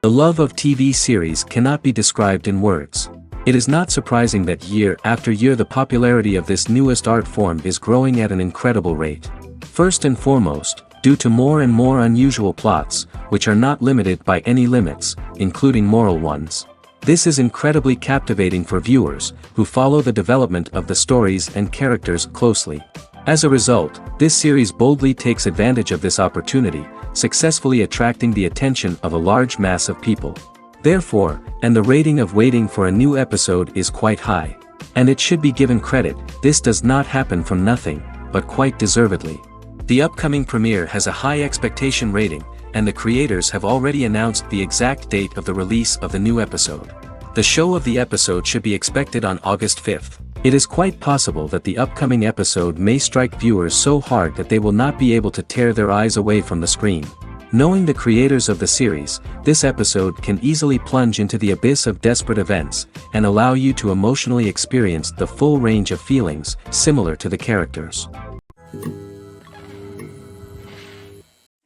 The love of TV series cannot be described in words. It is not surprising that year after year the popularity of this newest art form is growing at an incredible rate. First and foremost, due to more and more unusual plots, which are not limited by any limits, including moral ones. This is incredibly captivating for viewers, who follow the development of the stories and characters closely. As a result, this series boldly takes advantage of this opportunity, successfully attracting the attention of a large mass of people. Therefore, and the rating of waiting for a new episode is quite high. And it should be given credit, this does not happen from nothing, but quite deservedly. The upcoming premiere has a high expectation rating, and the creators have already announced the exact date of the release of the new episode. The show of the episode should be expected on August 5th. It is quite possible that the upcoming episode may strike viewers so hard that they will not be able to tear their eyes away from the screen. Knowing the creators of the series, this episode can easily plunge into the abyss of desperate events, and allow you to emotionally experience the full range of feelings, similar to the characters.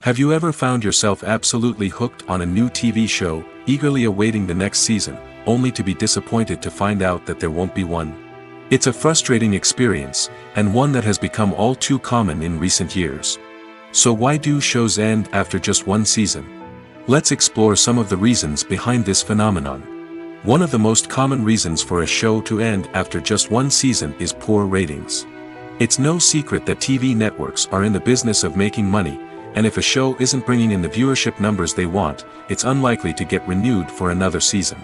Have you ever found yourself absolutely hooked on a new TV show, eagerly awaiting the next season, only to be disappointed to find out that there won't be one? It's a frustrating experience, and one that has become all too common in recent years. So why do shows end after just one season? Let's explore some of the reasons behind this phenomenon. One of the most common reasons for a show to end after just one season is poor ratings. It's no secret that TV networks are in the business of making money, and if a show isn't bringing in the viewership numbers they want, it's unlikely to get renewed for another season.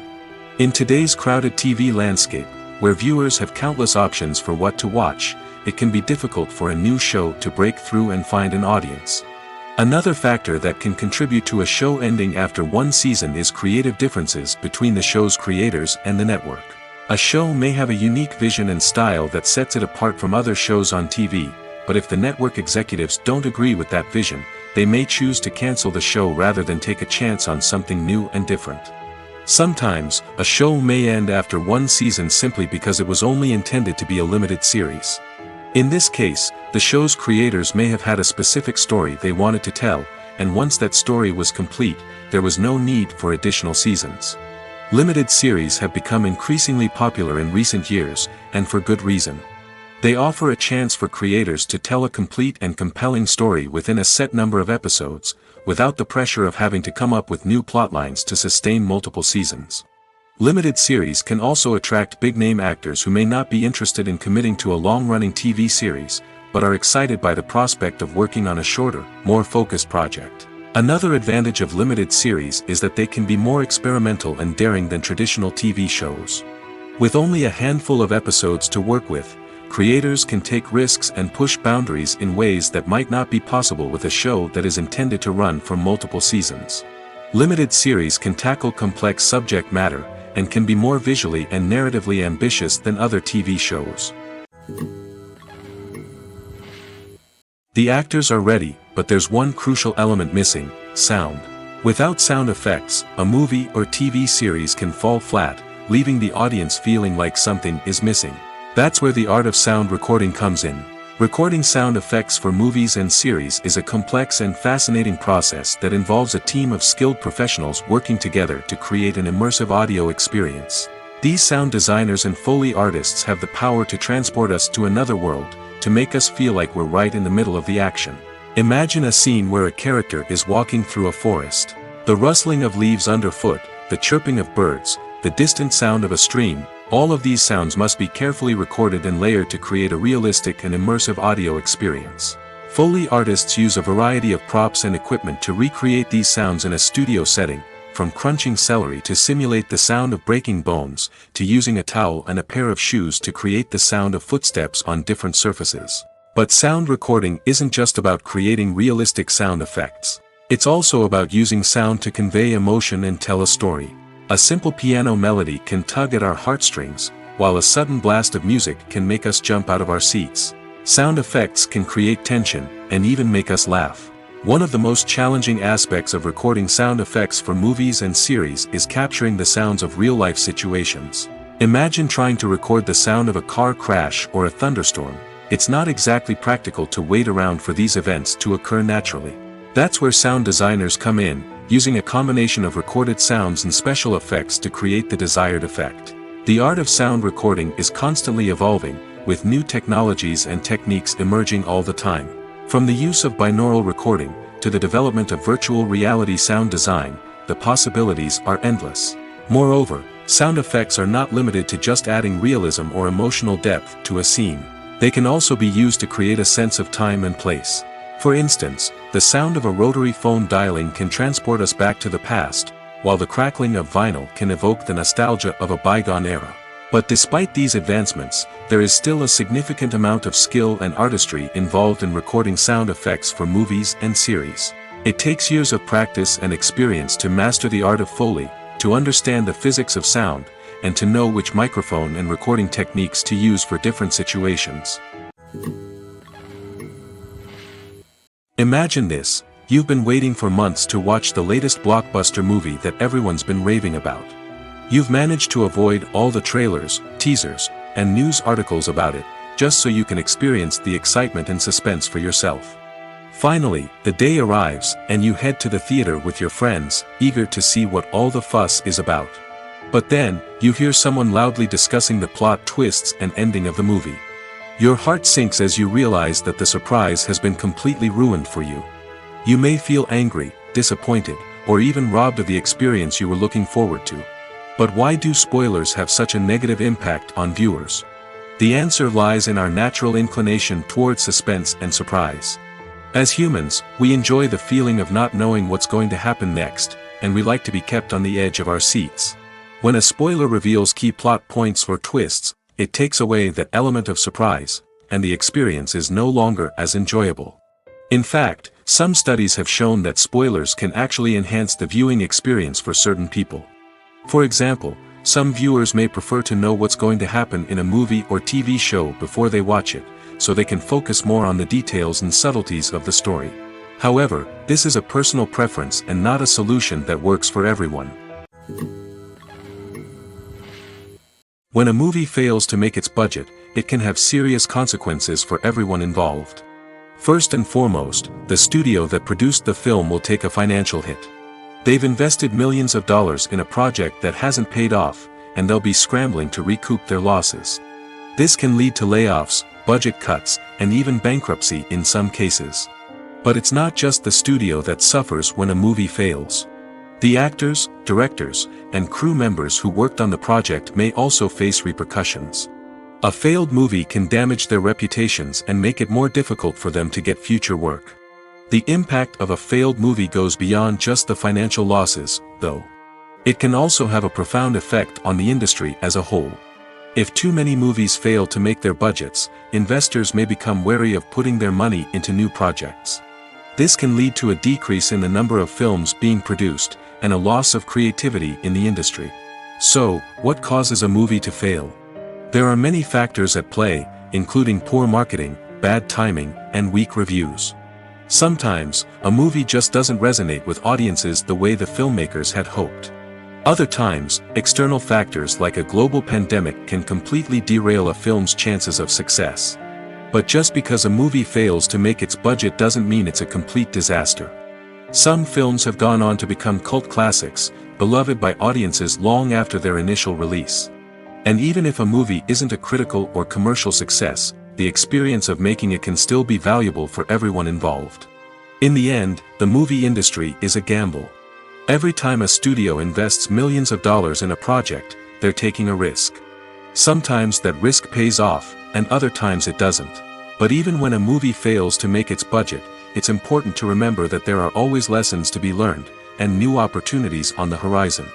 In today's crowded TV landscape, where viewers have countless options for what to watch, it can be difficult for a new show to break through and find an audience. Another factor that can contribute to a show ending after one season is creative differences between the show's creators and the network. A show may have a unique vision and style that sets it apart from other shows on TV, but if the network executives don't agree with that vision, they may choose to cancel the show rather than take a chance on something new and different. Sometimes, a show may end after one season simply because it was only intended to be a limited series. In this case, the show's creators may have had a specific story they wanted to tell, and once that story was complete, there was no need for additional seasons. Limited series have become increasingly popular in recent years, and for good reason. They offer a chance for creators to tell a complete and compelling story within a set number of episodes, without the pressure of having to come up with new plotlines to sustain multiple seasons. Limited series can also attract big-name actors who may not be interested in committing to a long-running TV series, but are excited by the prospect of working on a shorter, more focused project. Another advantage of limited series is that they can be more experimental and daring than traditional TV shows. With only a handful of episodes to work with, creators can take risks and push boundaries in ways that might not be possible with a show that is intended to run for multiple seasons. Limited series can tackle complex subject matter, and can be more visually and narratively ambitious than other TV shows. The actors are ready, but there's one crucial element missing: sound. Without sound effects, a movie or TV series can fall flat, leaving the audience feeling like something is missing. That's where the art of sound recording comes in. Recording sound effects for movies and series is a complex and fascinating process that involves a team of skilled professionals working together to create an immersive audio experience. These sound designers and Foley artists have the power to transport us to another world, to make us feel like we're right in the middle of the action. Imagine a scene where a character is walking through a forest. The rustling of leaves underfoot, the chirping of birds, the distant sound of a stream, all of these sounds must be carefully recorded and layered to create a realistic and immersive audio experience. Foley artists use a variety of props and equipment to recreate these sounds in a studio setting, from crunching celery to simulate the sound of breaking bones, to using a towel and a pair of shoes to create the sound of footsteps on different surfaces. But sound recording isn't just about creating realistic sound effects. It's also about using sound to convey emotion and tell a story. A simple piano melody can tug at our heartstrings, while a sudden blast of music can make us jump out of our seats. Sound effects can create tension, and even make us laugh. One of the most challenging aspects of recording sound effects for movies and series is capturing the sounds of real-life situations. Imagine trying to record the sound of a car crash or a thunderstorm. It's not exactly practical to wait around for these events to occur naturally. That's where sound designers come in, using a combination of recorded sounds and special effects to create the desired effect. The art of sound recording is constantly evolving, with new technologies and techniques emerging all the time. From the use of binaural recording, to the development of virtual reality sound design, the possibilities are endless. Moreover, sound effects are not limited to just adding realism or emotional depth to a scene. They can also be used to create a sense of time and place. For instance, the sound of a rotary phone dialing can transport us back to the past, while the crackling of vinyl can evoke the nostalgia of a bygone era. But despite these advancements, there is still a significant amount of skill and artistry involved in recording sound effects for movies and series. It takes years of practice and experience to master the art of Foley, to understand the physics of sound, and to know which microphone and recording techniques to use for different situations. Imagine this: you've been waiting for months to watch the latest blockbuster movie that everyone's been raving about. You've managed to avoid all the trailers, teasers, and news articles about it, just so you can experience the excitement and suspense for yourself. Finally, the day arrives, and you head to the theater with your friends, eager to see what all the fuss is about. But then, you hear someone loudly discussing the plot twists and ending of the movie. Your heart sinks as you realize that the surprise has been completely ruined for you. You may feel angry, disappointed, or even robbed of the experience you were looking forward to. But why do spoilers have such a negative impact on viewers? The answer lies in our natural inclination towards suspense and surprise. As humans, we enjoy the feeling of not knowing what's going to happen next, and we like to be kept on the edge of our seats. When a spoiler reveals key plot points or twists, it takes away that element of surprise, and the experience is no longer as enjoyable. In fact, some studies have shown that spoilers can actually enhance the viewing experience for certain people. For example, some viewers may prefer to know what's going to happen in a movie or TV show before they watch it, so they can focus more on the details and subtleties of the story. However, this is a personal preference and not a solution that works for everyone. When a movie fails to make its budget, it can have serious consequences for everyone involved. First and foremost, the studio that produced the film will take a financial hit. They've invested millions of dollars in a project that hasn't paid off, and they'll be scrambling to recoup their losses. This can lead to layoffs, budget cuts, and even bankruptcy in some cases. But it's not just the studio that suffers when a movie fails. The actors, directors, and crew members who worked on the project may also face repercussions. A failed movie can damage their reputations and make it more difficult for them to get future work. The impact of a failed movie goes beyond just the financial losses, though. It can also have a profound effect on the industry as a whole. If too many movies fail to make their budgets, investors may become wary of putting their money into new projects. This can lead to a decrease in the number of films being produced, and a loss of creativity in the industry. So, what causes a movie to fail? There are many factors at play, including poor marketing, bad timing, and weak reviews. Sometimes, a movie just doesn't resonate with audiences the way the filmmakers had hoped. Other times, external factors like a global pandemic can completely derail a film's chances of success. But just because a movie fails to make its budget doesn't mean it's a complete disaster. Some films have gone on to become cult classics, beloved by audiences long after their initial release. And even if a movie isn't a critical or commercial success, the experience of making it can still be valuable for everyone involved. In the end, the movie industry is a gamble. Every time a studio invests millions of dollars in a project, they're taking a risk. Sometimes that risk pays off, and other times it doesn't. But even when a movie fails to make its budget, it's important to remember that there are always lessons to be learned, and new opportunities on the horizon.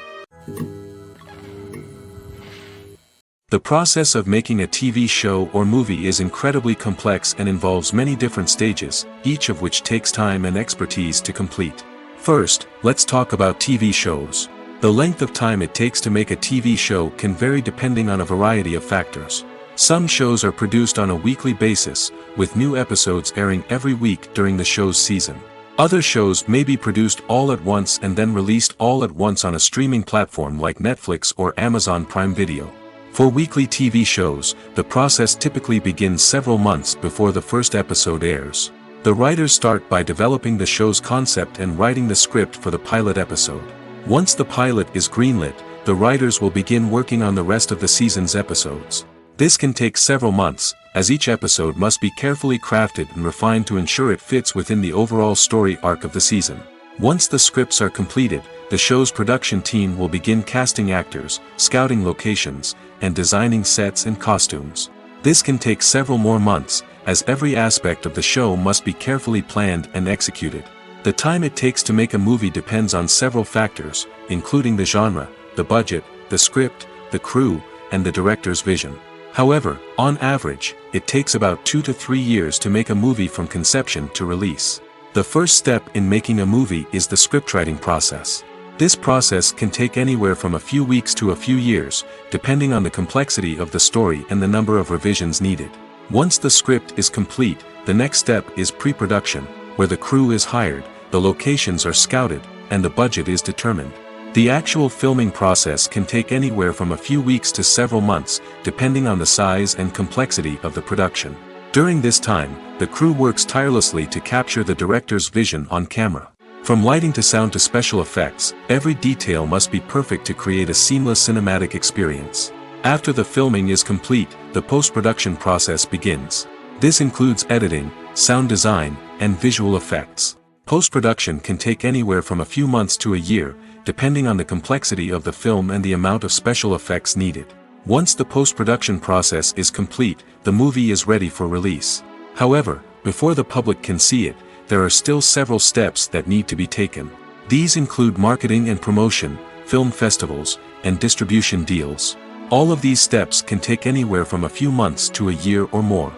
The process of making a TV show or movie is incredibly complex and involves many different stages, each of which takes time and expertise to complete. First, let's talk about TV shows. The length of time it takes to make a TV show can vary depending on a variety of factors. Some shows are produced on a weekly basis, with new episodes airing every week during the show's season. Other shows may be produced all at once and then released all at once on a streaming platform like Netflix or Amazon Prime Video. For weekly TV shows, the process typically begins several months before the first episode airs. The writers start by developing the show's concept and writing the script for the pilot episode. Once the pilot is greenlit, the writers will begin working on the rest of the season's episodes. This can take several months, as each episode must be carefully crafted and refined to ensure it fits within the overall story arc of the season. Once the scripts are completed, the show's production team will begin casting actors, scouting locations, and designing sets and costumes. This can take several more months, as every aspect of the show must be carefully planned and executed. The time it takes to make a movie depends on several factors, including the genre, the budget, the script, the crew, and the director's vision. However, on average, it takes about 2 to 3 years to make a movie from conception to release. The first step in making a movie is the scriptwriting process. This process can take anywhere from a few weeks to a few years, depending on the complexity of the story and the number of revisions needed. Once the script is complete, the next step is pre-production, where the crew is hired, the locations are scouted, and the budget is determined. The actual filming process can take anywhere from a few weeks to several months, depending on the size and complexity of the production. During this time, the crew works tirelessly to capture the director's vision on camera. From lighting to sound to special effects, every detail must be perfect to create a seamless cinematic experience. After the filming is complete, the post-production process begins. This includes editing, sound design, and visual effects. Post-production can take anywhere from a few months to a year, depending on the complexity of the film and the amount of special effects needed. Once the post-production process is complete, the movie is ready for release. However, before the public can see it, there are still several steps that need to be taken. These include marketing and promotion, film festivals, and distribution deals. All of these steps can take anywhere from a few months to a year or more.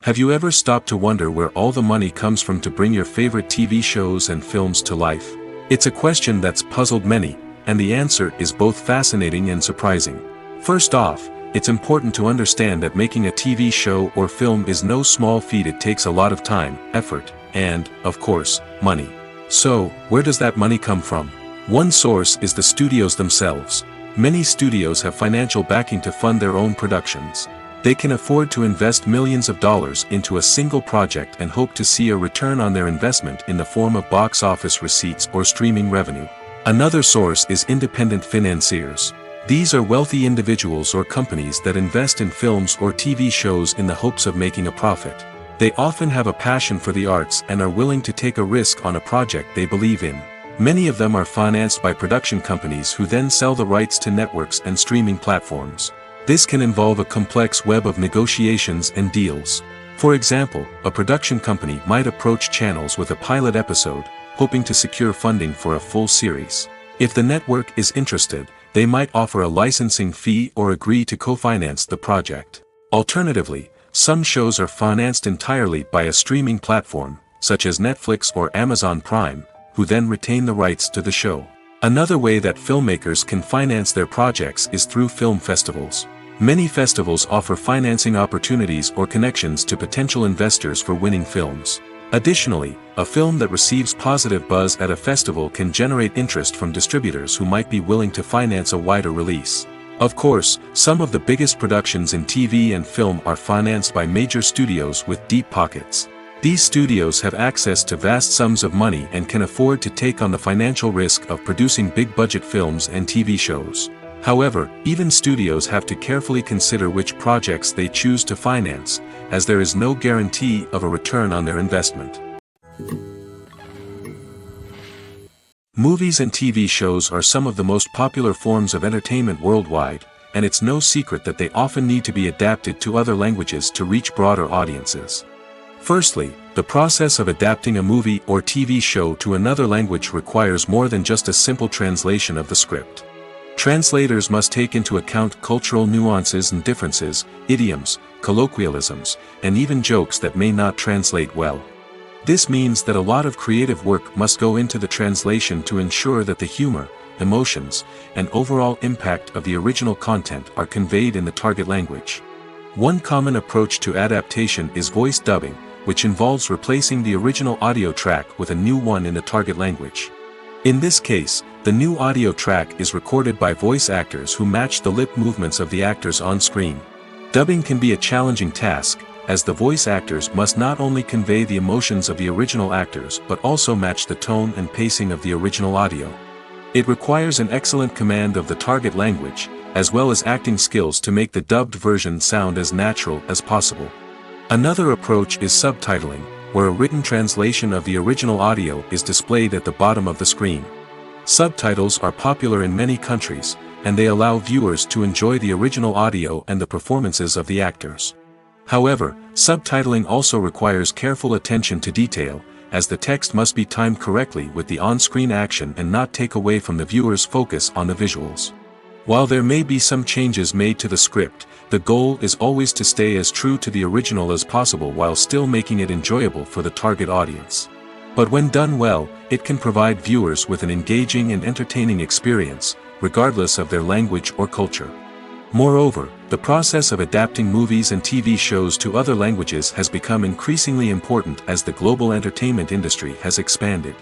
Have you ever stopped to wonder where all the money comes from to bring your favorite TV shows and films to life? It's a question that's puzzled many, and the answer is both fascinating and surprising. First off, it's important to understand that making a TV show or film is no small feat. It takes a lot of time, effort, and, of course, money. So, where does that money come from? One source is the studios themselves. Many studios have financial backing to fund their own productions. They can afford to invest millions of dollars into a single project and hope to see a return on their investment in the form of box office receipts or streaming revenue. Another source is independent financiers. These are wealthy individuals or companies that invest in films or TV shows in the hopes of making a profit. They often have a passion for the arts and are willing to take a risk on a project they believe in. Many of them are financed by production companies who then sell the rights to networks and streaming platforms. This can involve a complex web of negotiations and deals. For example, a production company might approach channels with a pilot episode, hoping to secure funding for a full series. If the network is interested, they might offer a licensing fee or agree to co-finance the project. Alternatively, some shows are financed entirely by a streaming platform, such as Netflix or Amazon Prime, who then retain the rights to the show. Another way that filmmakers can finance their projects is through film festivals. Many festivals offer financing opportunities or connections to potential investors for winning films. Additionally, a film that receives positive buzz at a festival can generate interest from distributors who might be willing to finance a wider release. Of course, some of the biggest productions in TV and film are financed by major studios with deep pockets. These studios have access to vast sums of money and can afford to take on the financial risk of producing big-budget films and TV shows. However, even studios have to carefully consider which projects they choose to finance, as there is no guarantee of a return on their investment. Movies and TV shows are some of the most popular forms of entertainment worldwide, and it's no secret that they often need to be adapted to other languages to reach broader audiences. Firstly, the process of adapting a movie or TV show to another language requires more than just a simple translation of the script. Translators must take into account cultural nuances and differences, idioms, colloquialisms, and even jokes that may not translate well. This means that a lot of creative work must go into the translation to ensure that the humor, emotions, and overall impact of the original content are conveyed in the target language. One common approach to adaptation is voice dubbing, which involves replacing the original audio track with a new one in the target language. In this case, the new audio track is recorded by voice actors who match the lip movements of the actors on screen. Dubbing can be a challenging task, as the voice actors must not only convey the emotions of the original actors but also match the tone and pacing of the original audio. It requires an excellent command of the target language, as well as acting skills to make the dubbed version sound as natural as possible. Another approach is subtitling, where a written translation of the original audio is displayed at the bottom of the screen. Subtitles are popular in many countries, and they allow viewers to enjoy the original audio and the performances of the actors. However, subtitling also requires careful attention to detail, as the text must be timed correctly with the on-screen action and not take away from the viewer's focus on the visuals. While there may be some changes made to the script, the goal is always to stay as true to the original as possible while still making it enjoyable for the target audience. But when done well, it can provide viewers with an engaging and entertaining experience, regardless of their language or culture. Moreover, the process of adapting movies and TV shows to other languages has become increasingly important as the global entertainment industry has expanded.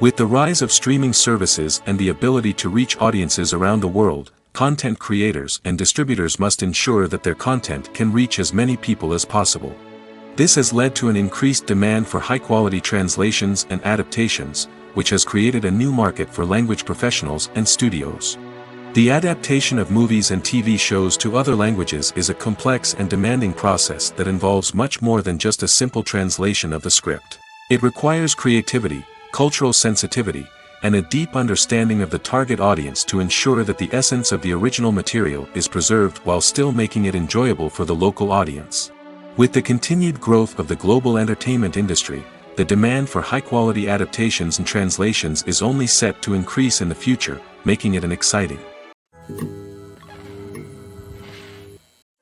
With the rise of streaming services and the ability to reach audiences around the world, content creators and distributors must ensure that their content can reach as many people as possible. This has led to an increased demand for high-quality translations and adaptations, which has created a new market for language professionals and studios. The adaptation of movies and TV shows to other languages is a complex and demanding process that involves much more than just a simple translation of the script. It requires creativity, cultural sensitivity, and a deep understanding of the target audience to ensure that the essence of the original material is preserved while still making it enjoyable for the local audience. With the continued growth of the global entertainment industry, the demand for high-quality adaptations and translations is only set to increase in the future, making it an exciting.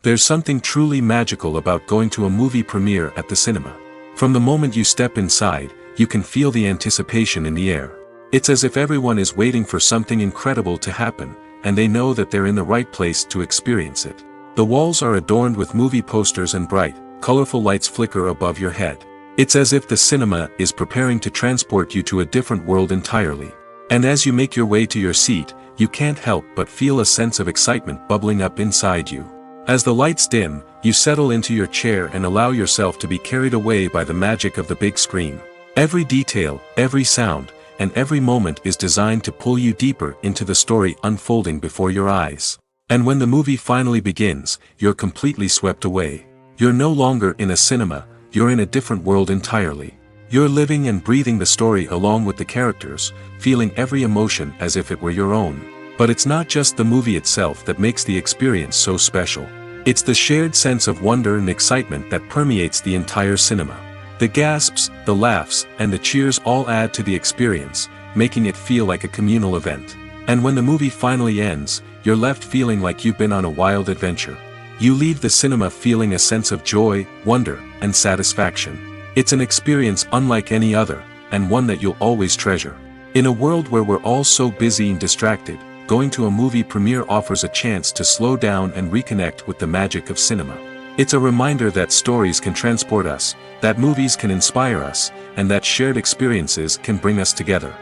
There's something truly magical about going to a movie premiere at the cinema. From the moment you step inside, you can feel the anticipation in the air. It's as if everyone is waiting for something incredible to happen, and they know that they're in the right place to experience it. The walls are adorned with movie posters and bright, colorful lights flicker above your head. It's as if the cinema is preparing to transport you to a different world entirely. And as you make your way to your seat, you can't help but feel a sense of excitement bubbling up inside you. As the lights dim, you settle into your chair and allow yourself to be carried away by the magic of the big screen. Every detail, every sound, and every moment is designed to pull you deeper into the story unfolding before your eyes. And when the movie finally begins, you're completely swept away. You're no longer in a cinema, you're in a different world entirely. You're living and breathing the story along with the characters, feeling every emotion as if it were your own. But it's not just the movie itself that makes the experience so special. It's the shared sense of wonder and excitement that permeates the entire cinema. The gasps, the laughs, and the cheers all add to the experience, making it feel like a communal event. And when the movie finally ends, you're left feeling like you've been on a wild adventure. You leave the cinema feeling a sense of joy, wonder, and satisfaction. It's an experience unlike any other, and one that you'll always treasure. In a world where we're all so busy and distracted, going to a movie premiere offers a chance to slow down and reconnect with the magic of cinema. It's a reminder that stories can transport us, that movies can inspire us, and that shared experiences can bring us together.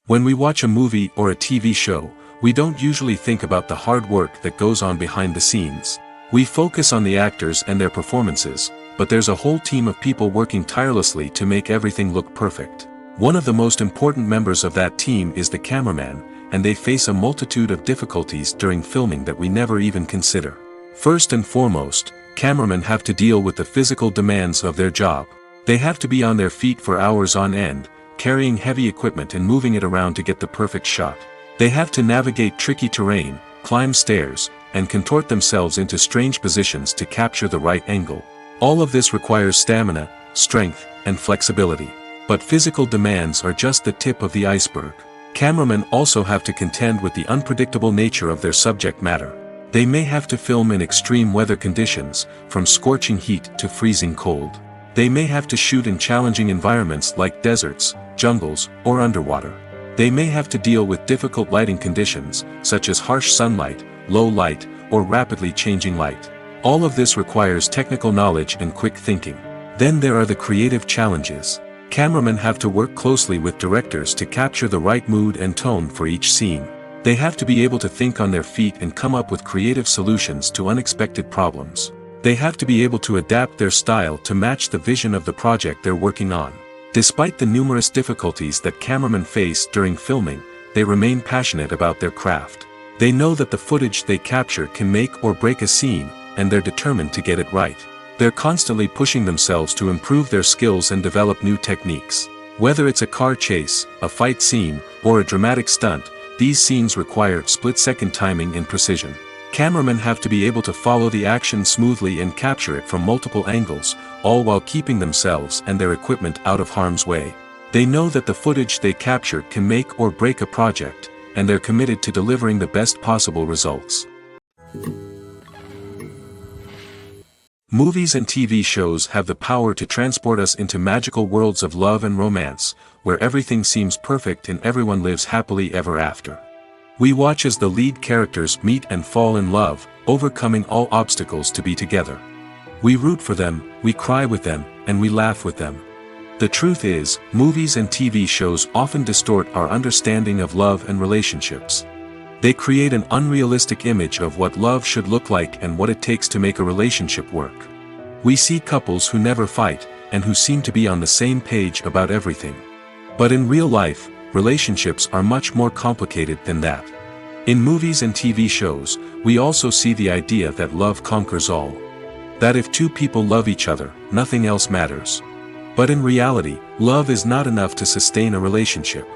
When we watch a movie or a TV show, we don't usually think about the hard work that goes on behind the scenes. We focus on the actors and their performances, but there's a whole team of people working tirelessly to make everything look perfect. One of the most important members of that team is the cameraman, and they face a multitude of difficulties during filming that we never even consider. First and foremost, cameramen have to deal with the physical demands of their job. They have to be on their feet for hours on end, carrying heavy equipment and moving it around to get the perfect shot. They have to navigate tricky terrain, climb stairs, and contort themselves into strange positions to capture the right angle. All of this requires stamina, strength, and flexibility. But physical demands are just the tip of the iceberg. Cameramen also have to contend with the unpredictable nature of their subject matter. They may have to film in extreme weather conditions, from scorching heat to freezing cold. They may have to shoot in challenging environments like deserts, jungles, or underwater. They may have to deal with difficult lighting conditions, such as harsh sunlight, low light, or rapidly changing light. All of this requires technical knowledge and quick thinking. Then there are the creative challenges. Cameramen have to work closely with directors to capture the right mood and tone for each scene. They have to be able to think on their feet and come up with creative solutions to unexpected problems. They have to be able to adapt their style to match the vision of the project they're working on. Despite the numerous difficulties that cameramen face during filming, they remain passionate about their craft. They know that the footage they capture can make or break a scene, and they're determined to get it right. They're constantly pushing themselves to improve their skills and develop new techniques. Whether it's a car chase, a fight scene, or a dramatic stunt, these scenes require split-second timing and precision. Cameramen have to be able to follow the action smoothly and capture it from multiple angles, all while keeping themselves and their equipment out of harm's way. They know that the footage they capture can make or break a project, and they're committed to delivering the best possible results. Movies and TV shows have the power to transport us into magical worlds of love and romance, where everything seems perfect and everyone lives happily ever after. We watch as the lead characters meet and fall in love, overcoming all obstacles to be together. We root for them, we cry with them, and we laugh with them. The truth is, movies and TV shows often distort our understanding of love and relationships. They create an unrealistic image of what love should look like and what it takes to make a relationship work. We see couples who never fight, and who seem to be on the same page about everything. But in real life, relationships are much more complicated than that. In movies and TV shows, we also see the idea that love conquers all. That if two people love each other, nothing else matters. But in reality, love is not enough to sustain a relationship.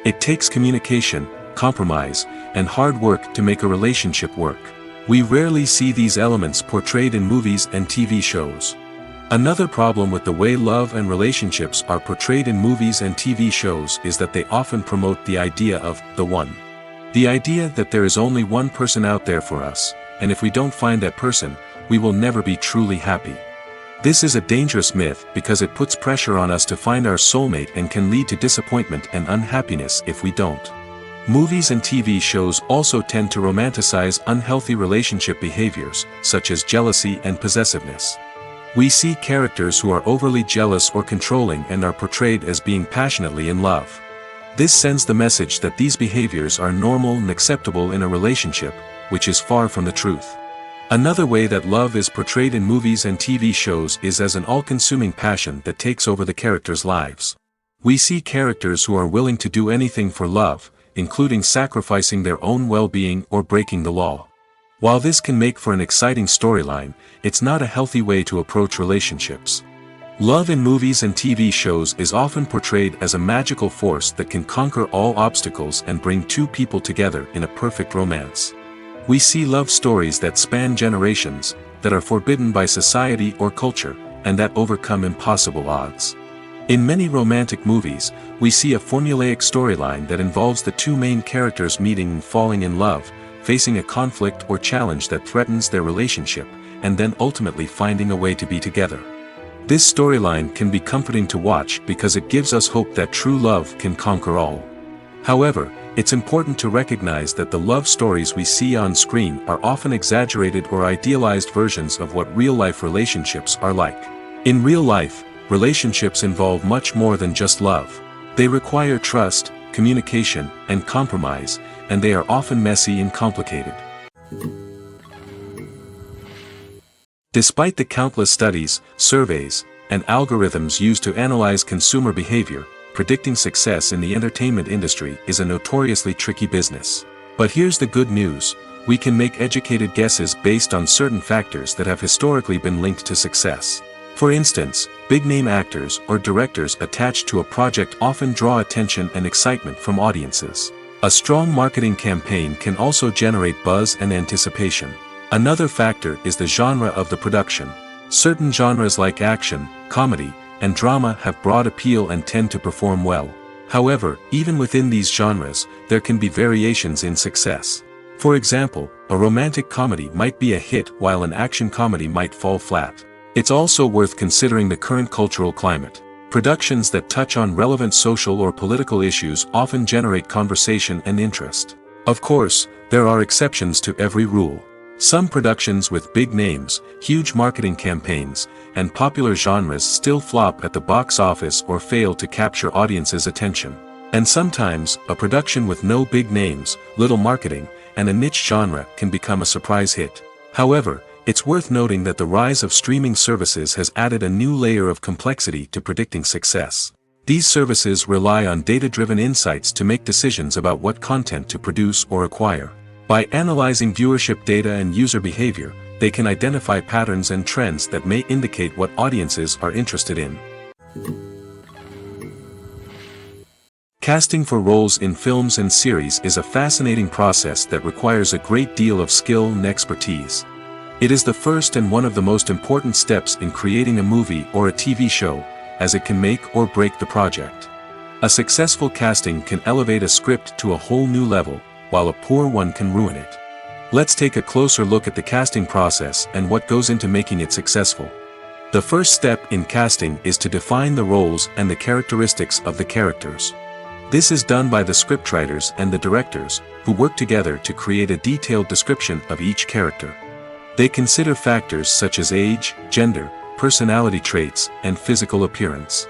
It takes communication, compromise, and hard work to make a relationship work. We rarely see these elements portrayed in movies and TV shows. Another problem with the way love and relationships are portrayed in movies and TV shows is that they often promote the idea of the one. The idea that there is only one person out there for us, and if we don't find that person, we will never be truly happy. This is a dangerous myth because it puts pressure on us to find our soulmate and can lead to disappointment and unhappiness if we don't. Movies and TV shows also tend to romanticize unhealthy relationship behaviors, such as jealousy and possessiveness. We see characters who are overly jealous or controlling and are portrayed as being passionately in love. This sends the message that these behaviors are normal and acceptable in a relationship, which is far from the truth. Another way that love is portrayed in movies and TV shows is as an all-consuming passion that takes over the characters' lives. We see characters who are willing to do anything for love, including sacrificing their own well-being or breaking the law. While this can make for an exciting storyline, it's not a healthy way to approach relationships. Love in movies and TV shows is often portrayed as a magical force that can conquer all obstacles and bring two people together in a perfect romance. We see love stories that span generations, that are forbidden by society or culture, and that overcome impossible odds. In many romantic movies, we see a formulaic storyline that involves the two main characters meeting and falling in love, facing a conflict or challenge that threatens their relationship, and then ultimately finding a way to be together. This storyline can be comforting to watch because it gives us hope that true love can conquer all. However, it's important to recognize that the love stories we see on screen are often exaggerated or idealized versions of what real-life relationships are like. In real life, relationships involve much more than just love. They require trust, communication, and compromise, and they are often messy and complicated. Despite the countless studies, surveys, and algorithms used to analyze consumer behavior, predicting success in the entertainment industry is a notoriously tricky business. But here's the good news: we can make educated guesses based on certain factors that have historically been linked to success. For instance, big-name actors or directors attached to a project often draw attention and excitement from audiences. A strong marketing campaign can also generate buzz and anticipation. Another factor is the genre of the production. Certain genres like action, comedy, and drama have broad appeal and tend to perform well. However, even within these genres, there can be variations in success. For example, a romantic comedy might be a hit while an action comedy might fall flat. It's also worth considering the current cultural climate. Productions that touch on relevant social or political issues often generate conversation and interest. Of course, there are exceptions to every rule. Some productions with big names, huge marketing campaigns, and popular genres still flop at the box office or fail to capture audiences' attention. And sometimes, a production with no big names, little marketing, and a niche genre can become a surprise hit. However, it's worth noting that the rise of streaming services has added a new layer of complexity to predicting success. These services rely on data-driven insights to make decisions about what content to produce or acquire. By analyzing viewership data and user behavior, they can identify patterns and trends that may indicate what audiences are interested in. Casting for roles in films and series is a fascinating process that requires a great deal of skill and expertise. It is the first and one of the most important steps in creating a movie or a TV show, as it can make or break the project. A successful casting can elevate a script to a whole new level, while a poor one can ruin it. Let's take a closer look at the casting process and what goes into making it successful. The first step in casting is to define the roles and the characteristics of the characters. This is done by the scriptwriters and the directors, who work together to create a detailed description of each character. They consider factors such as age, gender, personality traits, and physical appearance.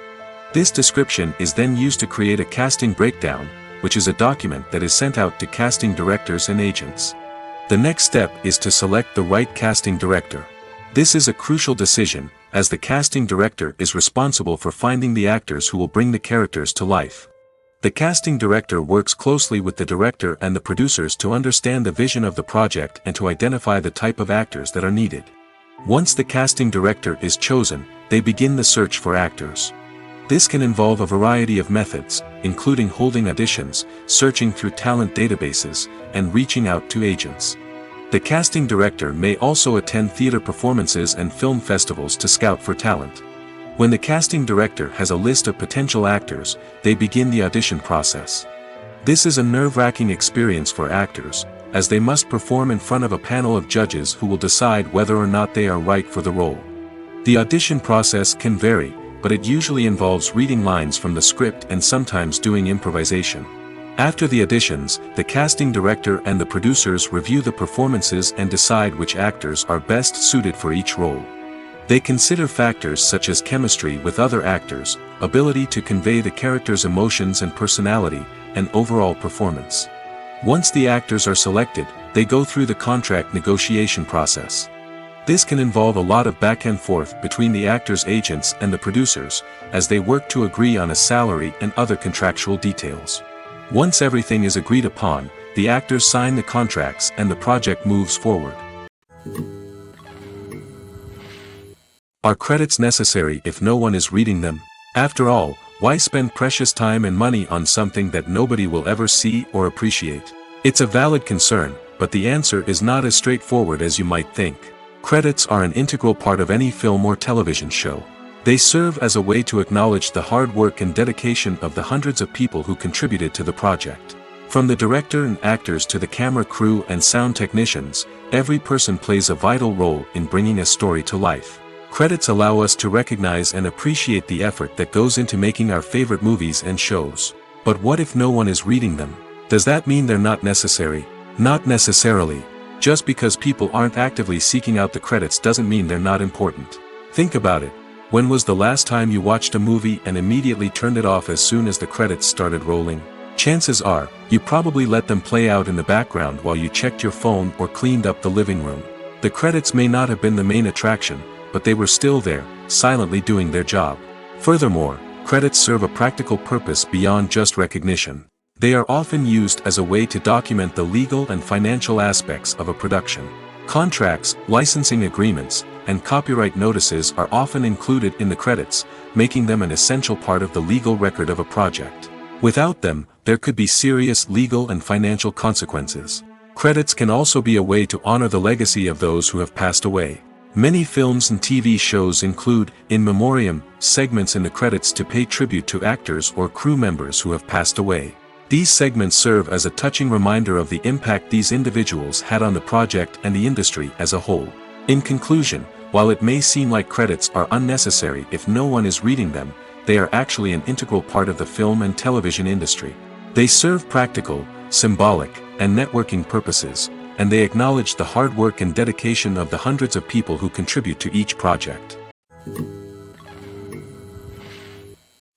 This description is then used to create a casting breakdown, which is a document that is sent out to casting directors and agents. The next step is to select the right casting director. This is a crucial decision, as the casting director is responsible for finding the actors who will bring the characters to life. The casting director works closely with the director and the producers to understand the vision of the project and to identify the type of actors that are needed. Once the casting director is chosen, they begin the search for actors. This can involve a variety of methods, including holding auditions, searching through talent databases, and reaching out to agents. The casting director may also attend theater performances and film festivals to scout for talent. When the casting director has a list of potential actors, they begin the audition process. This is a nerve-wracking experience for actors, as they must perform in front of a panel of judges who will decide whether or not they are right for the role. The audition process can vary, but it usually involves reading lines from the script and sometimes doing improvisation. After the auditions, the casting director and the producers review the performances and decide which actors are best suited for each role. They consider factors such as chemistry with other actors, ability to convey the character's emotions and personality, and overall performance. Once the actors are selected, they go through the contract negotiation process. This can involve a lot of back and forth between the actors' agents and the producers, as they work to agree on a salary and other contractual details. Once everything is agreed upon, the actors sign the contracts and the project moves forward. Are credits necessary if no one is reading them? After all, why spend precious time and money on something that nobody will ever see or appreciate? It's a valid concern, but the answer is not as straightforward as you might think. Credits are an integral part of any film or television show. They serve as a way to acknowledge the hard work and dedication of the hundreds of people who contributed to the project. From the director and actors to the camera crew and sound technicians, every person plays a vital role in bringing a story to life. Credits allow us to recognize and appreciate the effort that goes into making our favorite movies and shows. But what if no one is reading them? Does that mean they're not necessary? Not necessarily. Just because people aren't actively seeking out the credits doesn't mean they're not important. Think about it. When was the last time you watched a movie and immediately turned it off as soon as the credits started rolling? Chances are, you probably let them play out in the background while you checked your phone or cleaned up the living room. The credits may not have been the main attraction, but they were still there, silently doing their job. Furthermore, credits serve a practical purpose beyond just recognition. They are often used as a way to document the legal and financial aspects of a production. Contracts, licensing agreements, and copyright notices are often included in the credits, making them an essential part of the legal record of a project. Without them, there could be serious legal and financial consequences. Credits can also be a way to honor the legacy of those who have passed away. Many films and TV shows include, in memoriam, segments in the credits to pay tribute to actors or crew members who have passed away. These segments serve as a touching reminder of the impact these individuals had on the project and the industry as a whole. In conclusion, while it may seem like credits are unnecessary if no one is reading them, they are actually an integral part of the film and television industry. They serve practical, symbolic, and networking purposes, and they acknowledge the hard work and dedication of the hundreds of people who contribute to each project.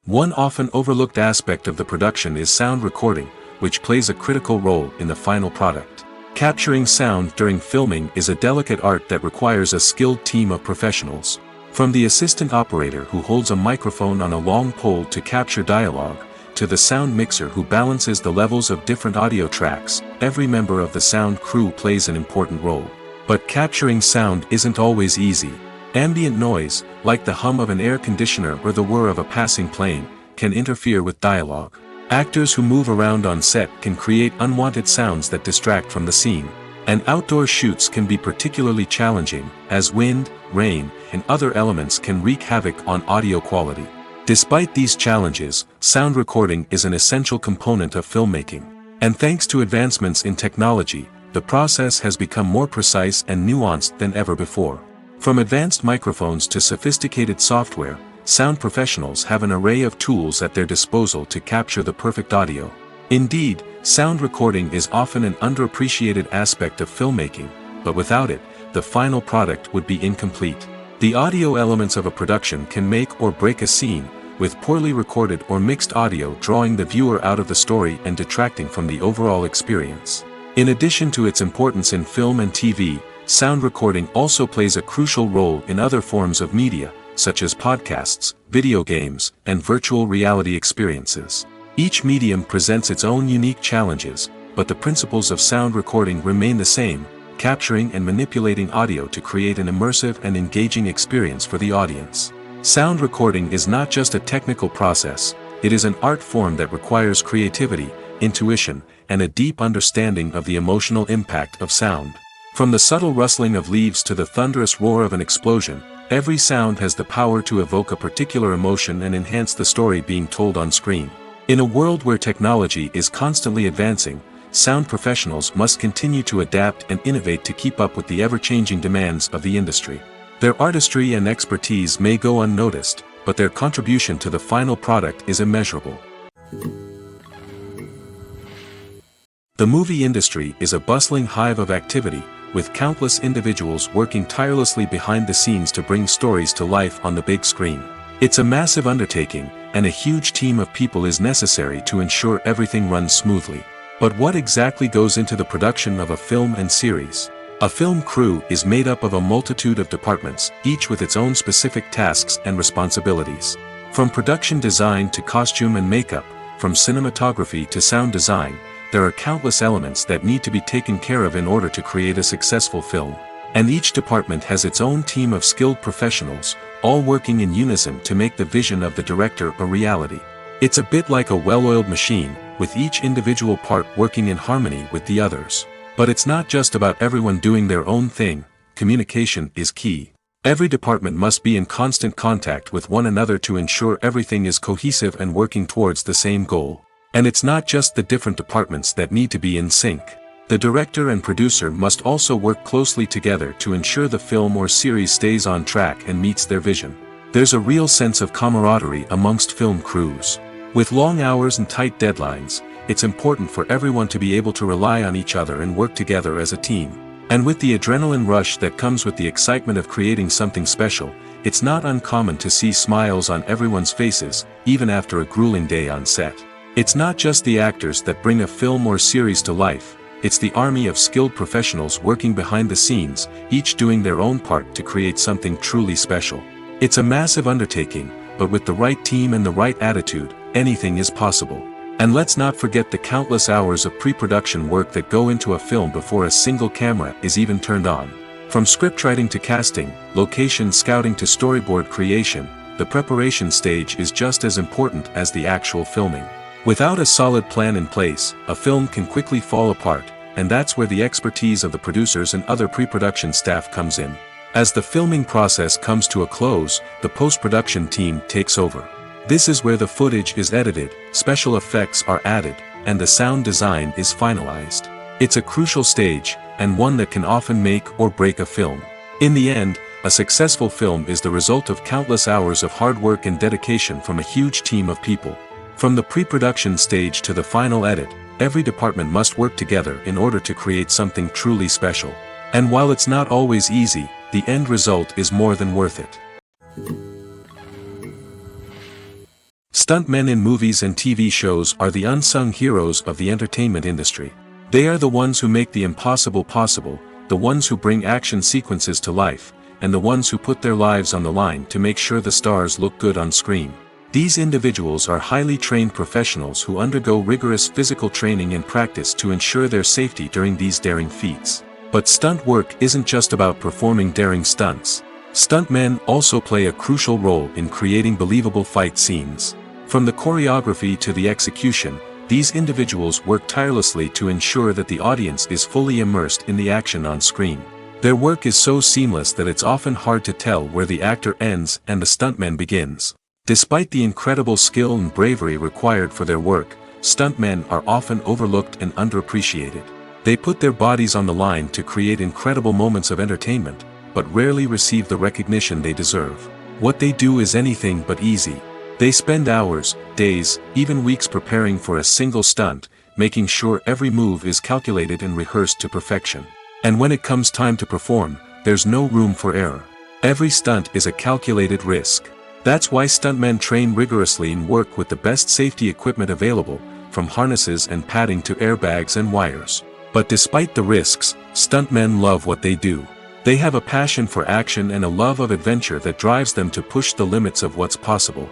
One often overlooked aspect of the production is sound recording, which plays a critical role in the final product. Capturing sound during filming is a delicate art that requires a skilled team of professionals. From the assistant operator who holds a microphone on a long pole to capture dialogue, to the sound mixer who balances the levels of different audio tracks, every member of the sound crew plays an important role. But capturing sound isn't always easy. Ambient noise, like the hum of an air conditioner or the whir of a passing plane, can interfere with dialogue. Actors who move around on set can create unwanted sounds that distract from the scene. And outdoor shoots can be particularly challenging, as wind, rain, and other elements can wreak havoc on audio quality. Despite these challenges, sound recording is an essential component of filmmaking. And thanks to advancements in technology, the process has become more precise and nuanced than ever before. From advanced microphones to sophisticated software, sound professionals have an array of tools at their disposal to capture the perfect audio. Indeed, sound recording is often an underappreciated aspect of filmmaking, but without it, the final product would be incomplete. The audio elements of a production can make or break a scene, with poorly recorded or mixed audio drawing the viewer out of the story and detracting from the overall experience. In addition to its importance in film and TV, sound recording also plays a crucial role in other forms of media, such as podcasts, video games, and virtual reality experiences. Each medium presents its own unique challenges, but the principles of sound recording remain the same, capturing and manipulating audio to create an immersive and engaging experience for the audience. Sound recording is not just a technical process, it is an art form that requires creativity, intuition, and a deep understanding of the emotional impact of sound. From the subtle rustling of leaves to the thunderous roar of an explosion, every sound has the power to evoke a particular emotion and enhance the story being told on screen. In a world where technology is constantly advancing, sound professionals must continue to adapt and innovate to keep up with the ever-changing demands of the industry. Their artistry and expertise may go unnoticed, but their contribution to the final product is immeasurable. The movie industry is a bustling hive of activity, with countless individuals working tirelessly behind the scenes to bring stories to life on the big screen. It's a massive undertaking, and a huge team of people is necessary to ensure everything runs smoothly. But what exactly goes into the production of a film and series? A film crew is made up of a multitude of departments, each with its own specific tasks and responsibilities. From production design to costume and makeup, from cinematography to sound design, there are countless elements that need to be taken care of in order to create a successful film. And each department has its own team of skilled professionals, all working in unison to make the vision of the director a reality. It's a bit like a well-oiled machine, with each individual part working in harmony with the others. But it's not just about everyone doing their own thing, communication is key. Every department must be in constant contact with one another to ensure everything is cohesive and working towards the same goal. And it's not just the different departments that need to be in sync. The director and producer must also work closely together to ensure the film or series stays on track and meets their vision. There's a real sense of camaraderie amongst film crews. With long hours and tight deadlines, it's important for everyone to be able to rely on each other and work together as a team. And with the adrenaline rush that comes with the excitement of creating something special, it's not uncommon to see smiles on everyone's faces, even after a grueling day on set. It's not just the actors that bring a film or series to life, it's the army of skilled professionals working behind the scenes, each doing their own part to create something truly special. It's a massive undertaking, but with the right team and the right attitude, anything is possible. And let's not forget the countless hours of pre-production work that go into a film before a single camera is even turned on. From scriptwriting to casting, location scouting to storyboard creation, the preparation stage is just as important as the actual filming. Without a solid plan in place, a film can quickly fall apart, and that's where the expertise of the producers and other pre-production staff comes in. As the filming process comes to a close, the post-production team takes over. This is where the footage is edited, special effects are added, and the sound design is finalized. It's a crucial stage, and one that can often make or break a film. In the end, a successful film is the result of countless hours of hard work and dedication from a huge team of people. From the pre-production stage to the final edit, every department must work together in order to create something truly special. And while it's not always easy, the end result is more than worth it. Stuntmen in movies and TV shows are the unsung heroes of the entertainment industry. They are the ones who make the impossible possible, the ones who bring action sequences to life, and the ones who put their lives on the line to make sure the stars look good on screen. These individuals are highly trained professionals who undergo rigorous physical training and practice to ensure their safety during these daring feats. But stunt work isn't just about performing daring stunts. Stuntmen also play a crucial role in creating believable fight scenes. From the choreography to the execution, these individuals work tirelessly to ensure that the audience is fully immersed in the action on screen. Their work is so seamless that it's often hard to tell where the actor ends and the stuntman begins. Despite the incredible skill and bravery required for their work, stuntmen are often overlooked and underappreciated. They put their bodies on the line to create incredible moments of entertainment, but rarely receive the recognition they deserve. What they do is anything but easy. They spend hours, days, even weeks preparing for a single stunt, making sure every move is calculated and rehearsed to perfection. And when it comes time to perform, there's no room for error. Every stunt is a calculated risk. That's why stuntmen train rigorously and work with the best safety equipment available, from harnesses and padding to airbags and wires. But despite the risks, stuntmen love what they do. They have a passion for action and a love of adventure that drives them to push the limits of what's possible.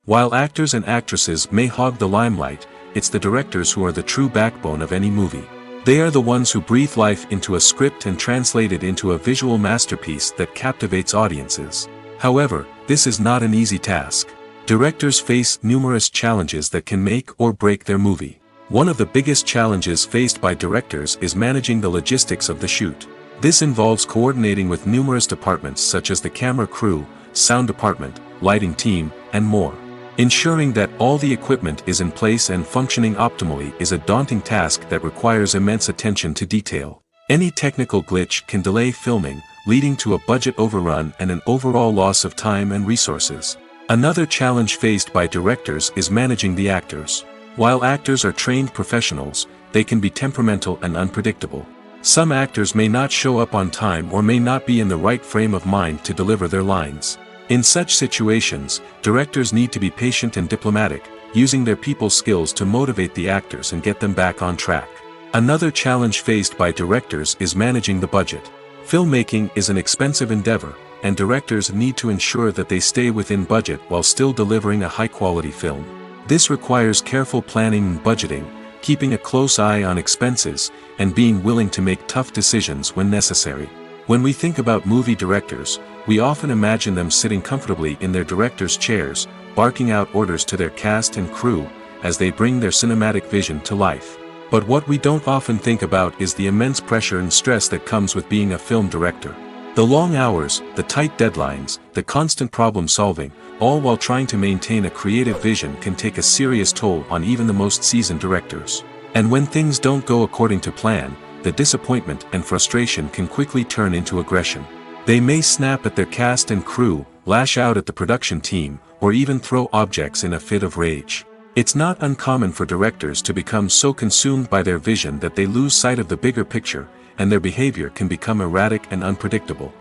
While actors and actresses may hog the limelight, it's the directors who are the true backbone of any movie. They are the ones who breathe life into a script and translate it into a visual masterpiece that captivates audiences. However, this is not an easy task. Directors face numerous challenges that can make or break their movie. One of the biggest challenges faced by directors is managing the logistics of the shoot. This involves coordinating with numerous departments such as the camera crew, sound department, lighting team, and more. Ensuring that all the equipment is in place and functioning optimally is a daunting task that requires immense attention to detail. Any technical glitch can delay filming, leading to a budget overrun and an overall loss of time and resources. Another challenge faced by directors is managing the actors. While actors are trained professionals, they can be temperamental and unpredictable. Some actors may not show up on time or may not be in the right frame of mind to deliver their lines. In such situations, directors need to be patient and diplomatic, using their people skills to motivate the actors and get them back on track. Another challenge faced by directors is managing the budget. Filmmaking is an expensive endeavor, and directors need to ensure that they stay within budget while still delivering a high-quality film. This requires careful planning and budgeting, keeping a close eye on expenses, and being willing to make tough decisions when necessary. When we think about movie directors, we often imagine them sitting comfortably in their director's chairs, barking out orders to their cast and crew, as they bring their cinematic vision to life. But what we don't often think about is the immense pressure and stress that comes with being a film director. The long hours, the tight deadlines, the constant problem solving, all while trying to maintain a creative vision can take a serious toll on even the most seasoned directors. And when things don't go according to plan, the disappointment and frustration can quickly turn into aggression. They may snap at their cast and crew, lash out at the production team, or even throw objects in a fit of rage. It's not uncommon for directors to become so consumed by their vision that they lose sight of the bigger picture, and their behavior can become erratic and unpredictable.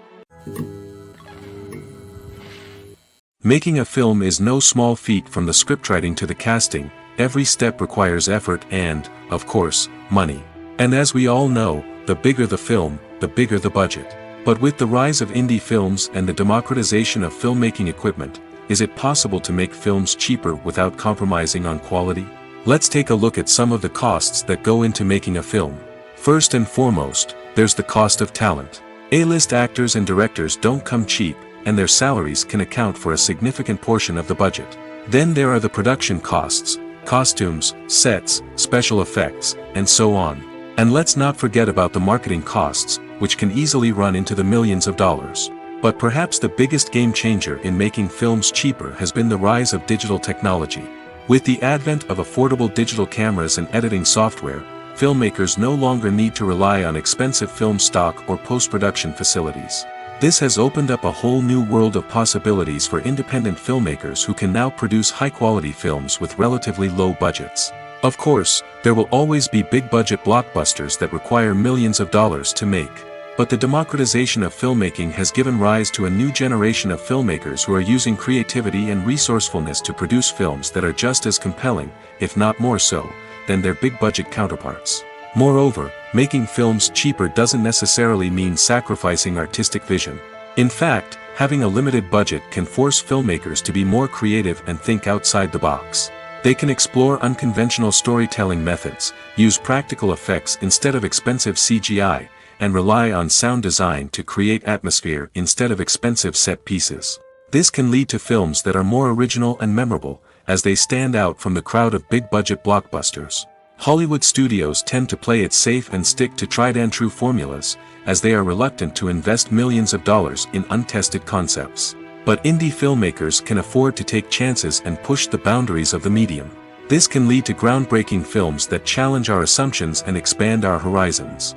Making a film is no small feat. From the scriptwriting to the casting, every step requires effort and, of course, money. And as we all know, the bigger the film, the bigger the budget. But with the rise of indie films and the democratization of filmmaking equipment, is it possible to make films cheaper without compromising on quality? Let's take a look at some of the costs that go into making a film. First and foremost, there's the cost of talent. A-list actors and directors don't come cheap, and their salaries can account for a significant portion of the budget. Then there are the production costs, costumes, sets, special effects, and so on. And let's not forget about the marketing costs, which can easily run into the millions of dollars. But perhaps the biggest game changer in making films cheaper has been the rise of digital technology. With the advent of affordable digital cameras and editing software, filmmakers no longer need to rely on expensive film stock or post-production facilities. This has opened up a whole new world of possibilities for independent filmmakers who can now produce high-quality films with relatively low budgets. Of course, there will always be big-budget blockbusters that require millions of dollars to make. But the democratization of filmmaking has given rise to a new generation of filmmakers who are using creativity and resourcefulness to produce films that are just as compelling, if not more so, than their big-budget counterparts. Moreover, making films cheaper doesn't necessarily mean sacrificing artistic vision. In fact, having a limited budget can force filmmakers to be more creative and think outside the box. They can explore unconventional storytelling methods, use practical effects instead of expensive CGI, and rely on sound design to create atmosphere instead of expensive set pieces. This can lead to films that are more original and memorable, as they stand out from the crowd of big-budget blockbusters. Hollywood studios tend to play it safe and stick to tried-and-true formulas, as they are reluctant to invest millions of dollars in untested concepts. But indie filmmakers can afford to take chances and push the boundaries of the medium. This can lead to groundbreaking films that challenge our assumptions and expand our horizons.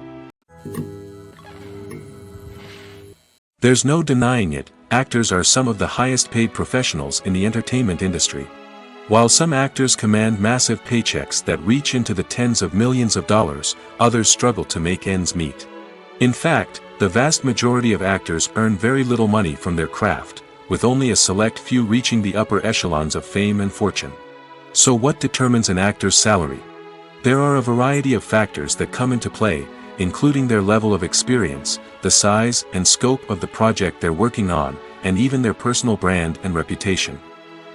There's no denying it, actors are some of the highest-paid professionals in the entertainment industry. While some actors command massive paychecks that reach into the tens of millions of dollars, others struggle to make ends meet. In fact, the vast majority of actors earn very little money from their craft, with only a select few reaching the upper echelons of fame and fortune. So what determines an actor's salary? There are a variety of factors that come into play, including their level of experience, the size and scope of the project they're working on, and even their personal brand and reputation.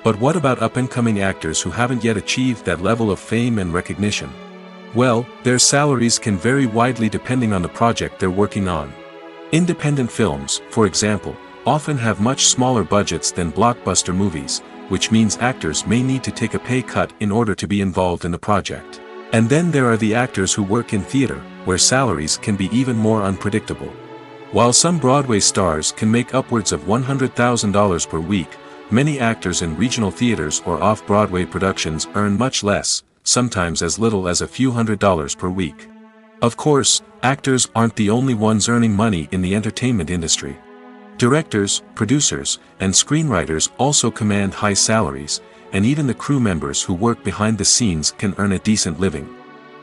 But what about up-and-coming actors who haven't yet achieved that level of fame and recognition? Well, their salaries can vary widely depending on the project they're working on. Independent films, for example, often have much smaller budgets than blockbuster movies, which means actors may need to take a pay cut in order to be involved in the project. And then there are the actors who work in theater, where salaries can be even more unpredictable. While some Broadway stars can make upwards of $100,000 per week, many actors in regional theaters or off-Broadway productions earn much less, sometimes as little as a few $100s per week. Of course, actors aren't the only ones earning money in the entertainment industry. Directors, producers, and screenwriters also command high salaries, and even the crew members who work behind the scenes can earn a decent living.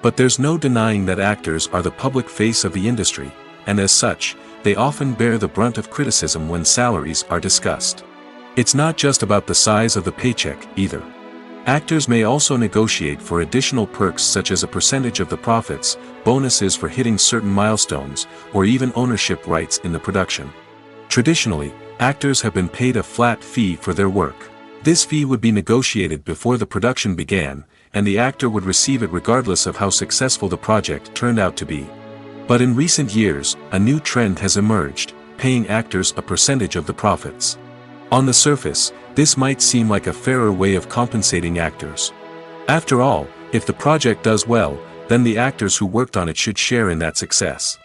But there's no denying that actors are the public face of the industry, and as such, they often bear the brunt of criticism when salaries are discussed. It's not just about the size of the paycheck, either. Actors may also negotiate for additional perks such as a percentage of the profits, bonuses for hitting certain milestones, or even ownership rights in the production. Traditionally, actors have been paid a flat fee for their work. This fee would be negotiated before the production began, and the actor would receive it regardless of how successful the project turned out to be. But in recent years, a new trend has emerged, paying actors a percentage of the profits. On the surface, this might seem like a fairer way of compensating actors. After all, if the project does well, then the actors who worked on it should share in that success.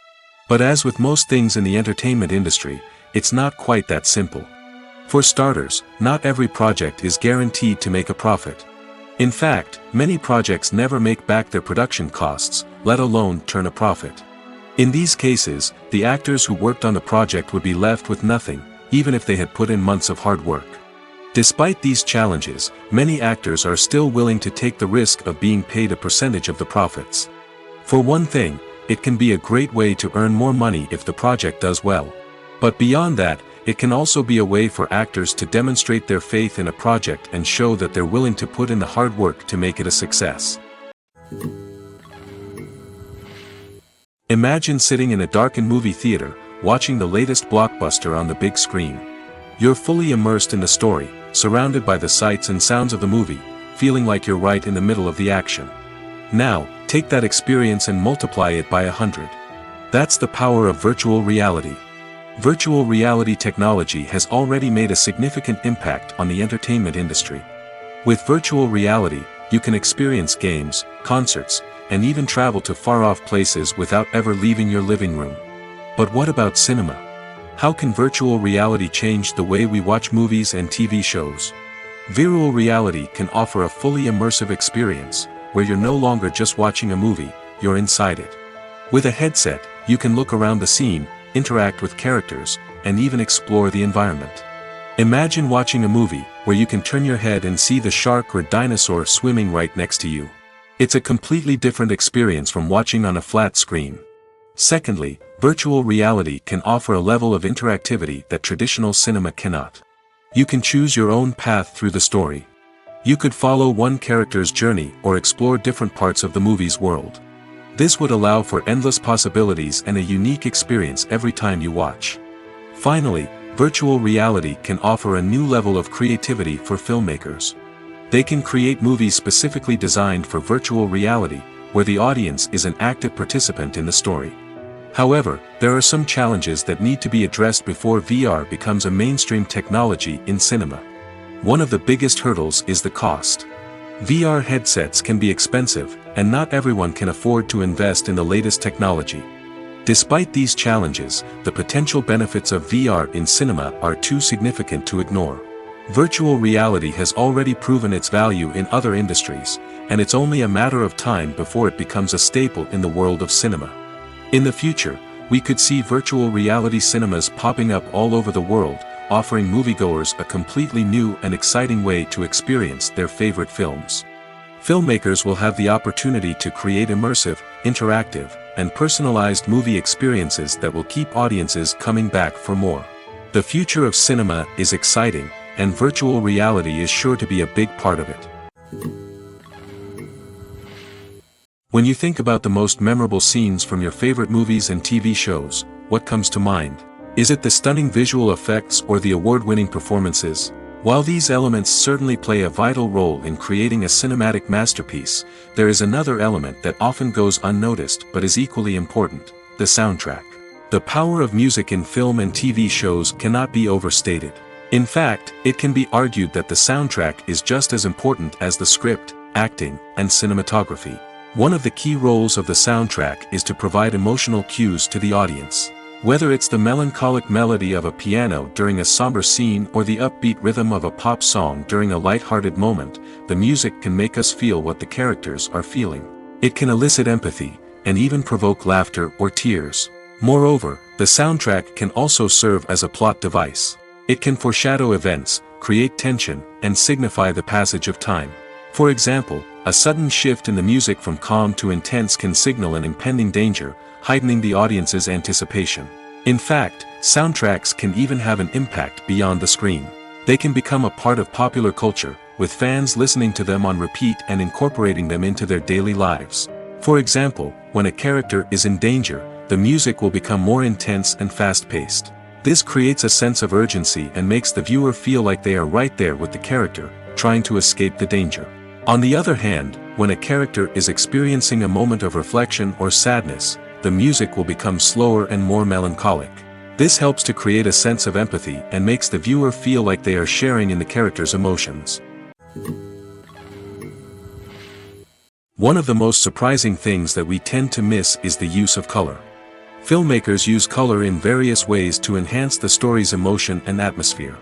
But as with most things in the entertainment industry, it's not quite that simple. For starters, not every project is guaranteed to make a profit. In fact, many projects never make back their production costs, let alone turn a profit. In these cases, the actors who worked on the project would be left with nothing, even if they had put in months of hard work. Despite these challenges, many actors are still willing to take the risk of being paid a percentage of the profits. For one thing, it can be a great way to earn more money if the project does well. But beyond that, it can also be a way for actors to demonstrate their faith in a project and show that they're willing to put in the hard work to make it a success. Imagine sitting in a darkened movie theater, watching the latest blockbuster on the big screen. You're fully immersed in the story, surrounded by the sights and sounds of the movie, feeling like you're right in the middle of the action. Now, take that experience and multiply it by 100. That's the power of virtual reality. Virtual reality technology has already made a significant impact on the entertainment industry. With virtual reality, you can experience games, concerts, and even travel to far-off places without ever leaving your living room. But what about cinema? How can virtual reality change the way we watch movies and TV shows? Virtual reality can offer a fully immersive experience, where you're no longer just watching a movie, you're inside it. With a headset, you can look around the scene, interact with characters, and even explore the environment. Imagine watching a movie where you can turn your head and see the shark or dinosaur swimming right next to you. It's a completely different experience from watching on a flat screen. Secondly, Virtual reality can offer a level of interactivity that traditional cinema cannot. You can choose your own path through the story. You could follow one character's journey or explore different parts of the movie's world. This would allow for endless possibilities and a unique experience every time you watch. Finally, virtual reality can offer a new level of creativity for filmmakers. They can create movies specifically designed for virtual reality, where the audience is an active participant in the story. However, there are some challenges that need to be addressed before VR becomes a mainstream technology in cinema. One of the biggest hurdles is the cost. VR headsets can be expensive, and not everyone can afford to invest in the latest technology. Despite these challenges, the potential benefits of VR in cinema are too significant to ignore. Virtual reality has already proven its value in other industries, and it's only a matter of time before it becomes a staple in the world of cinema. In the future, we could see virtual reality cinemas popping up all over the world, offering moviegoers a completely new and exciting way to experience their favorite films. Filmmakers will have the opportunity to create immersive, interactive, and personalized movie experiences that will keep audiences coming back for more. The future of cinema is exciting, and virtual reality is sure to be a big part of it. When you think about the most memorable scenes from your favorite movies and TV shows, what comes to mind? Is it the stunning visual effects or the award-winning performances? While these elements certainly play a vital role in creating a cinematic masterpiece, there is another element that often goes unnoticed but is equally important: the soundtrack. The power of music in film and TV shows cannot be overstated. In fact, it can be argued that the soundtrack is just as important as the script, acting, and cinematography. One of the key roles of the soundtrack is to provide emotional cues to the audience. Whether it's the melancholic melody of a piano during a somber scene or the upbeat rhythm of a pop song during a light-hearted moment, the music can make us feel what the characters are feeling. It can elicit empathy, and even provoke laughter or tears. Moreover, the soundtrack can also serve as a plot device. It can foreshadow events, create tension, and signify the passage of time. For example, a sudden shift in the music from calm to intense can signal an impending danger, heightening the audience's anticipation. In fact, soundtracks can even have an impact beyond the screen. They can become a part of popular culture, with fans listening to them on repeat and incorporating them into their daily lives. For example, when a character is in danger, the music will become more intense and fast-paced. This creates a sense of urgency and makes the viewer feel like they are right there with the character, trying to escape the danger. On the other hand, when a character is experiencing a moment of reflection or sadness, the music will become slower and more melancholic. This helps to create a sense of empathy and makes the viewer feel like they are sharing in the character's emotions. One of the most surprising things that we tend to miss is the use of color. Filmmakers use color in various ways to enhance the story's emotion and atmosphere.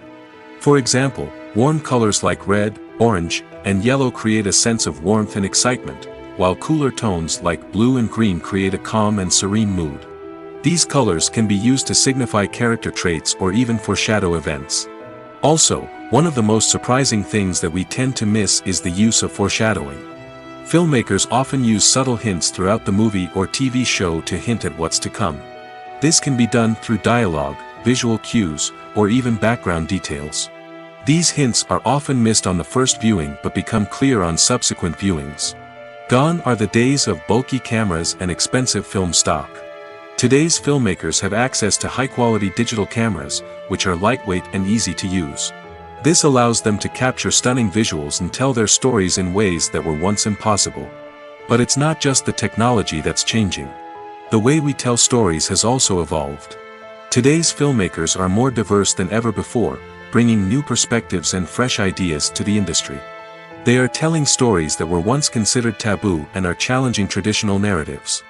For example, warm colors like red, orange, and yellow create a sense of warmth and excitement, while cooler tones like blue and green create a calm and serene mood. These colors can be used to signify character traits or even foreshadow events. Also, one of the most surprising things that we tend to miss is the use of foreshadowing. Filmmakers often use subtle hints throughout the movie or TV show to hint at what's to come. This can be done through dialogue, visual cues, or even background details. These hints are often missed on the first viewing but become clear on subsequent viewings. Gone are the days of bulky cameras and expensive film stock. Today's filmmakers have access to high-quality digital cameras, which are lightweight and easy to use. This allows them to capture stunning visuals and tell their stories in ways that were once impossible. But it's not just the technology that's changing. The way we tell stories has also evolved. Today's filmmakers are more diverse than ever before, bringing new perspectives and fresh ideas to the industry. They are telling stories that were once considered taboo and are challenging traditional narratives.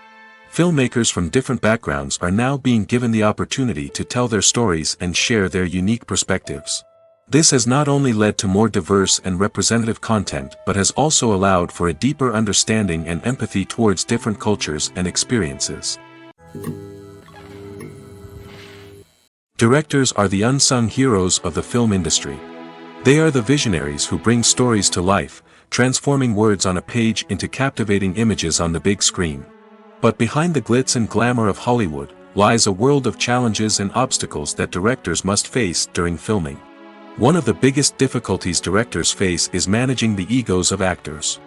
Filmmakers from different backgrounds are now being given the opportunity to tell their stories and share their unique perspectives. This has not only led to more diverse and representative content but has also allowed for a deeper understanding and empathy towards different cultures and experiences. Directors are the unsung heroes of the film industry. They are the visionaries who bring stories to life, transforming words on a page into captivating images on the big screen. But behind the glitz and glamour of Hollywood, lies a world of challenges and obstacles that directors must face during filming. One of the biggest difficulties directors face is managing the egos of actors.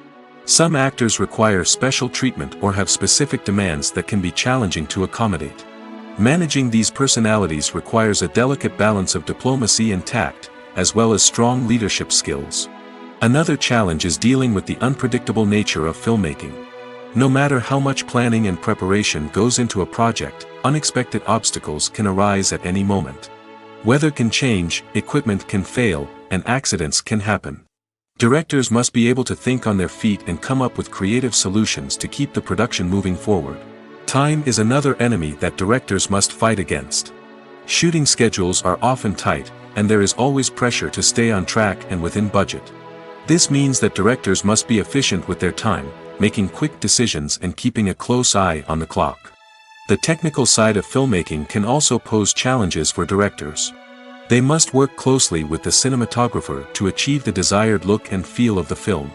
Some actors require special treatment or have specific demands that can be challenging to accommodate. Managing these personalities requires a delicate balance of diplomacy and tact, as well as strong leadership skills. Another challenge is dealing with the unpredictable nature of filmmaking. No matter how much planning and preparation goes into a project, unexpected obstacles can arise at any moment. Weather can change, equipment can fail, and accidents can happen. Directors must be able to think on their feet and come up with creative solutions to keep the production moving forward. Time is another enemy that directors must fight against. Shooting schedules are often tight, and there is always pressure to stay on track and within budget. This means that directors must be efficient with their time, making quick decisions and keeping a close eye on the clock. The technical side of filmmaking can also pose challenges for directors. They must work closely with the cinematographer to achieve the desired look and feel of the film.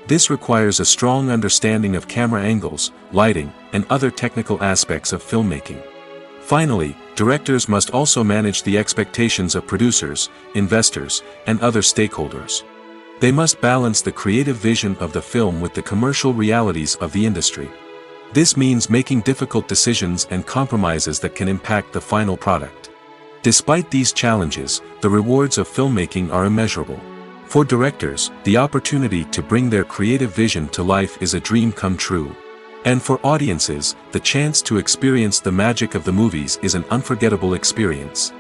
This requires a strong understanding of camera angles, lighting, and other technical aspects of filmmaking. Finally, directors must also manage the expectations of producers, investors, and other stakeholders. They must balance the creative vision of the film with the commercial realities of the industry. This means making difficult decisions and compromises that can impact the final product. Despite these challenges, the rewards of filmmaking are immeasurable. For directors, the opportunity to bring their creative vision to life is a dream come true. And for audiences, the chance to experience the magic of the movies is an unforgettable experience.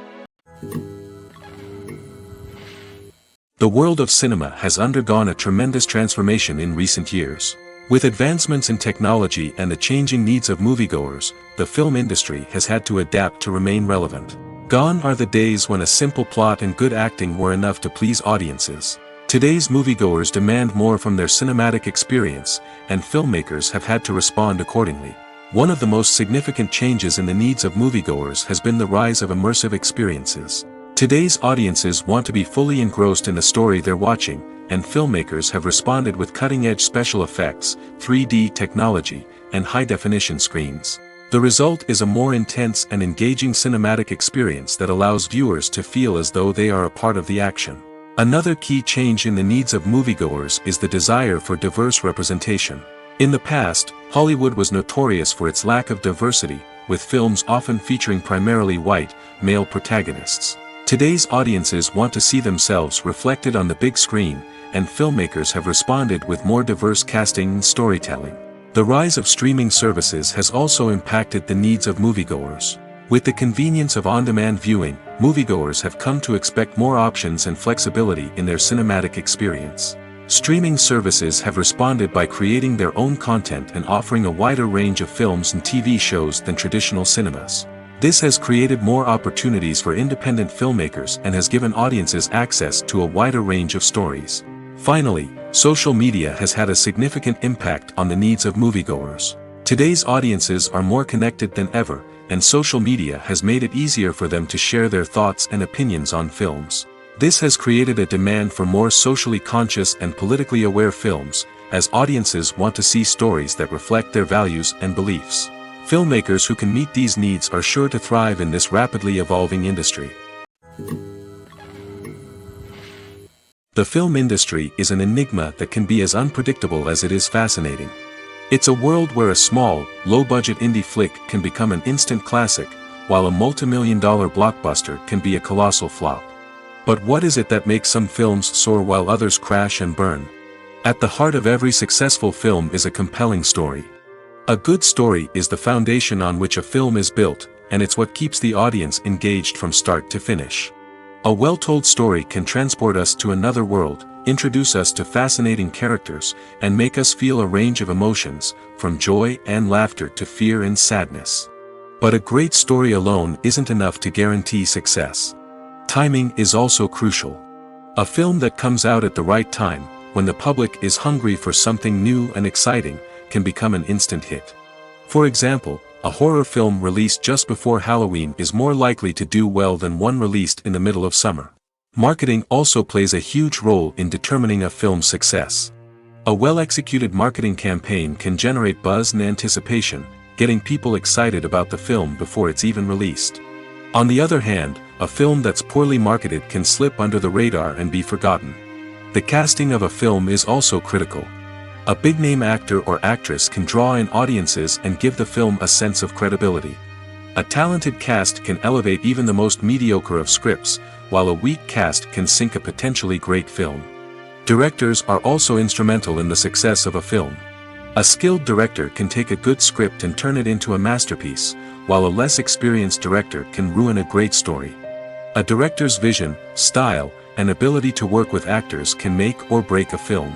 The world of cinema has undergone a tremendous transformation in recent years. With advancements in technology and the changing needs of moviegoers, the film industry has had to adapt to remain relevant. Gone are the days when a simple plot and good acting were enough to please audiences. Today's moviegoers demand more from their cinematic experience, and filmmakers have had to respond accordingly. One of the most significant changes in the needs of moviegoers has been the rise of immersive experiences. Today's audiences want to be fully engrossed in the story they're watching, and filmmakers have responded with cutting-edge special effects, 3D technology, and high-definition screens. The result is a more intense and engaging cinematic experience that allows viewers to feel as though they are a part of the action. Another key change in the needs of moviegoers is the desire for diverse representation. In the past, Hollywood was notorious for its lack of diversity, with films often featuring primarily white, male protagonists. Today's audiences want to see themselves reflected on the big screen, and filmmakers have responded with more diverse casting and storytelling. The rise of streaming services has also impacted the needs of moviegoers. With the convenience of on-demand viewing, moviegoers have come to expect more options and flexibility in their cinematic experience. Streaming services have responded by creating their own content and offering a wider range of films and TV shows than traditional cinemas. This has created more opportunities for independent filmmakers and has given audiences access to a wider range of stories. Finally, social media has had a significant impact on the needs of moviegoers. Today's audiences are more connected than ever, and social media has made it easier for them to share their thoughts and opinions on films. This has created a demand for more socially conscious and politically aware films, as audiences want to see stories that reflect their values and beliefs. Filmmakers who can meet these needs are sure to thrive in this rapidly evolving industry. The film industry is an enigma that can be as unpredictable as it is fascinating. It's a world where a small, low-budget indie flick can become an instant classic, while a multi-million-dollar blockbuster can be a colossal flop. But what is it that makes some films soar while others crash and burn? At the heart of every successful film is a compelling story. A good story is the foundation on which a film is built, and it's what keeps the audience engaged from start to finish. A well-told story can transport us to another world, introduce us to fascinating characters, and make us feel a range of emotions, from joy and laughter to fear and sadness. But a great story alone isn't enough to guarantee success. Timing is also crucial. A film that comes out at the right time, when the public is hungry for something new and exciting, can become an instant hit. For example, a horror film released just before Halloween is more likely to do well than one released in the middle of summer. Marketing also plays a huge role in determining a film's success. A well-executed marketing campaign can generate buzz and anticipation, getting people excited about the film before it's even released. On the other hand, a film that's poorly marketed can slip under the radar and be forgotten. The casting of a film is also critical. A big-name actor or actress can draw in audiences and give the film a sense of credibility. A talented cast can elevate even the most mediocre of scripts, while a weak cast can sink a potentially great film. Directors are also instrumental in the success of a film. A skilled director can take a good script and turn it into a masterpiece, while a less experienced director can ruin a great story. A director's vision, style, and ability to work with actors can make or break a film.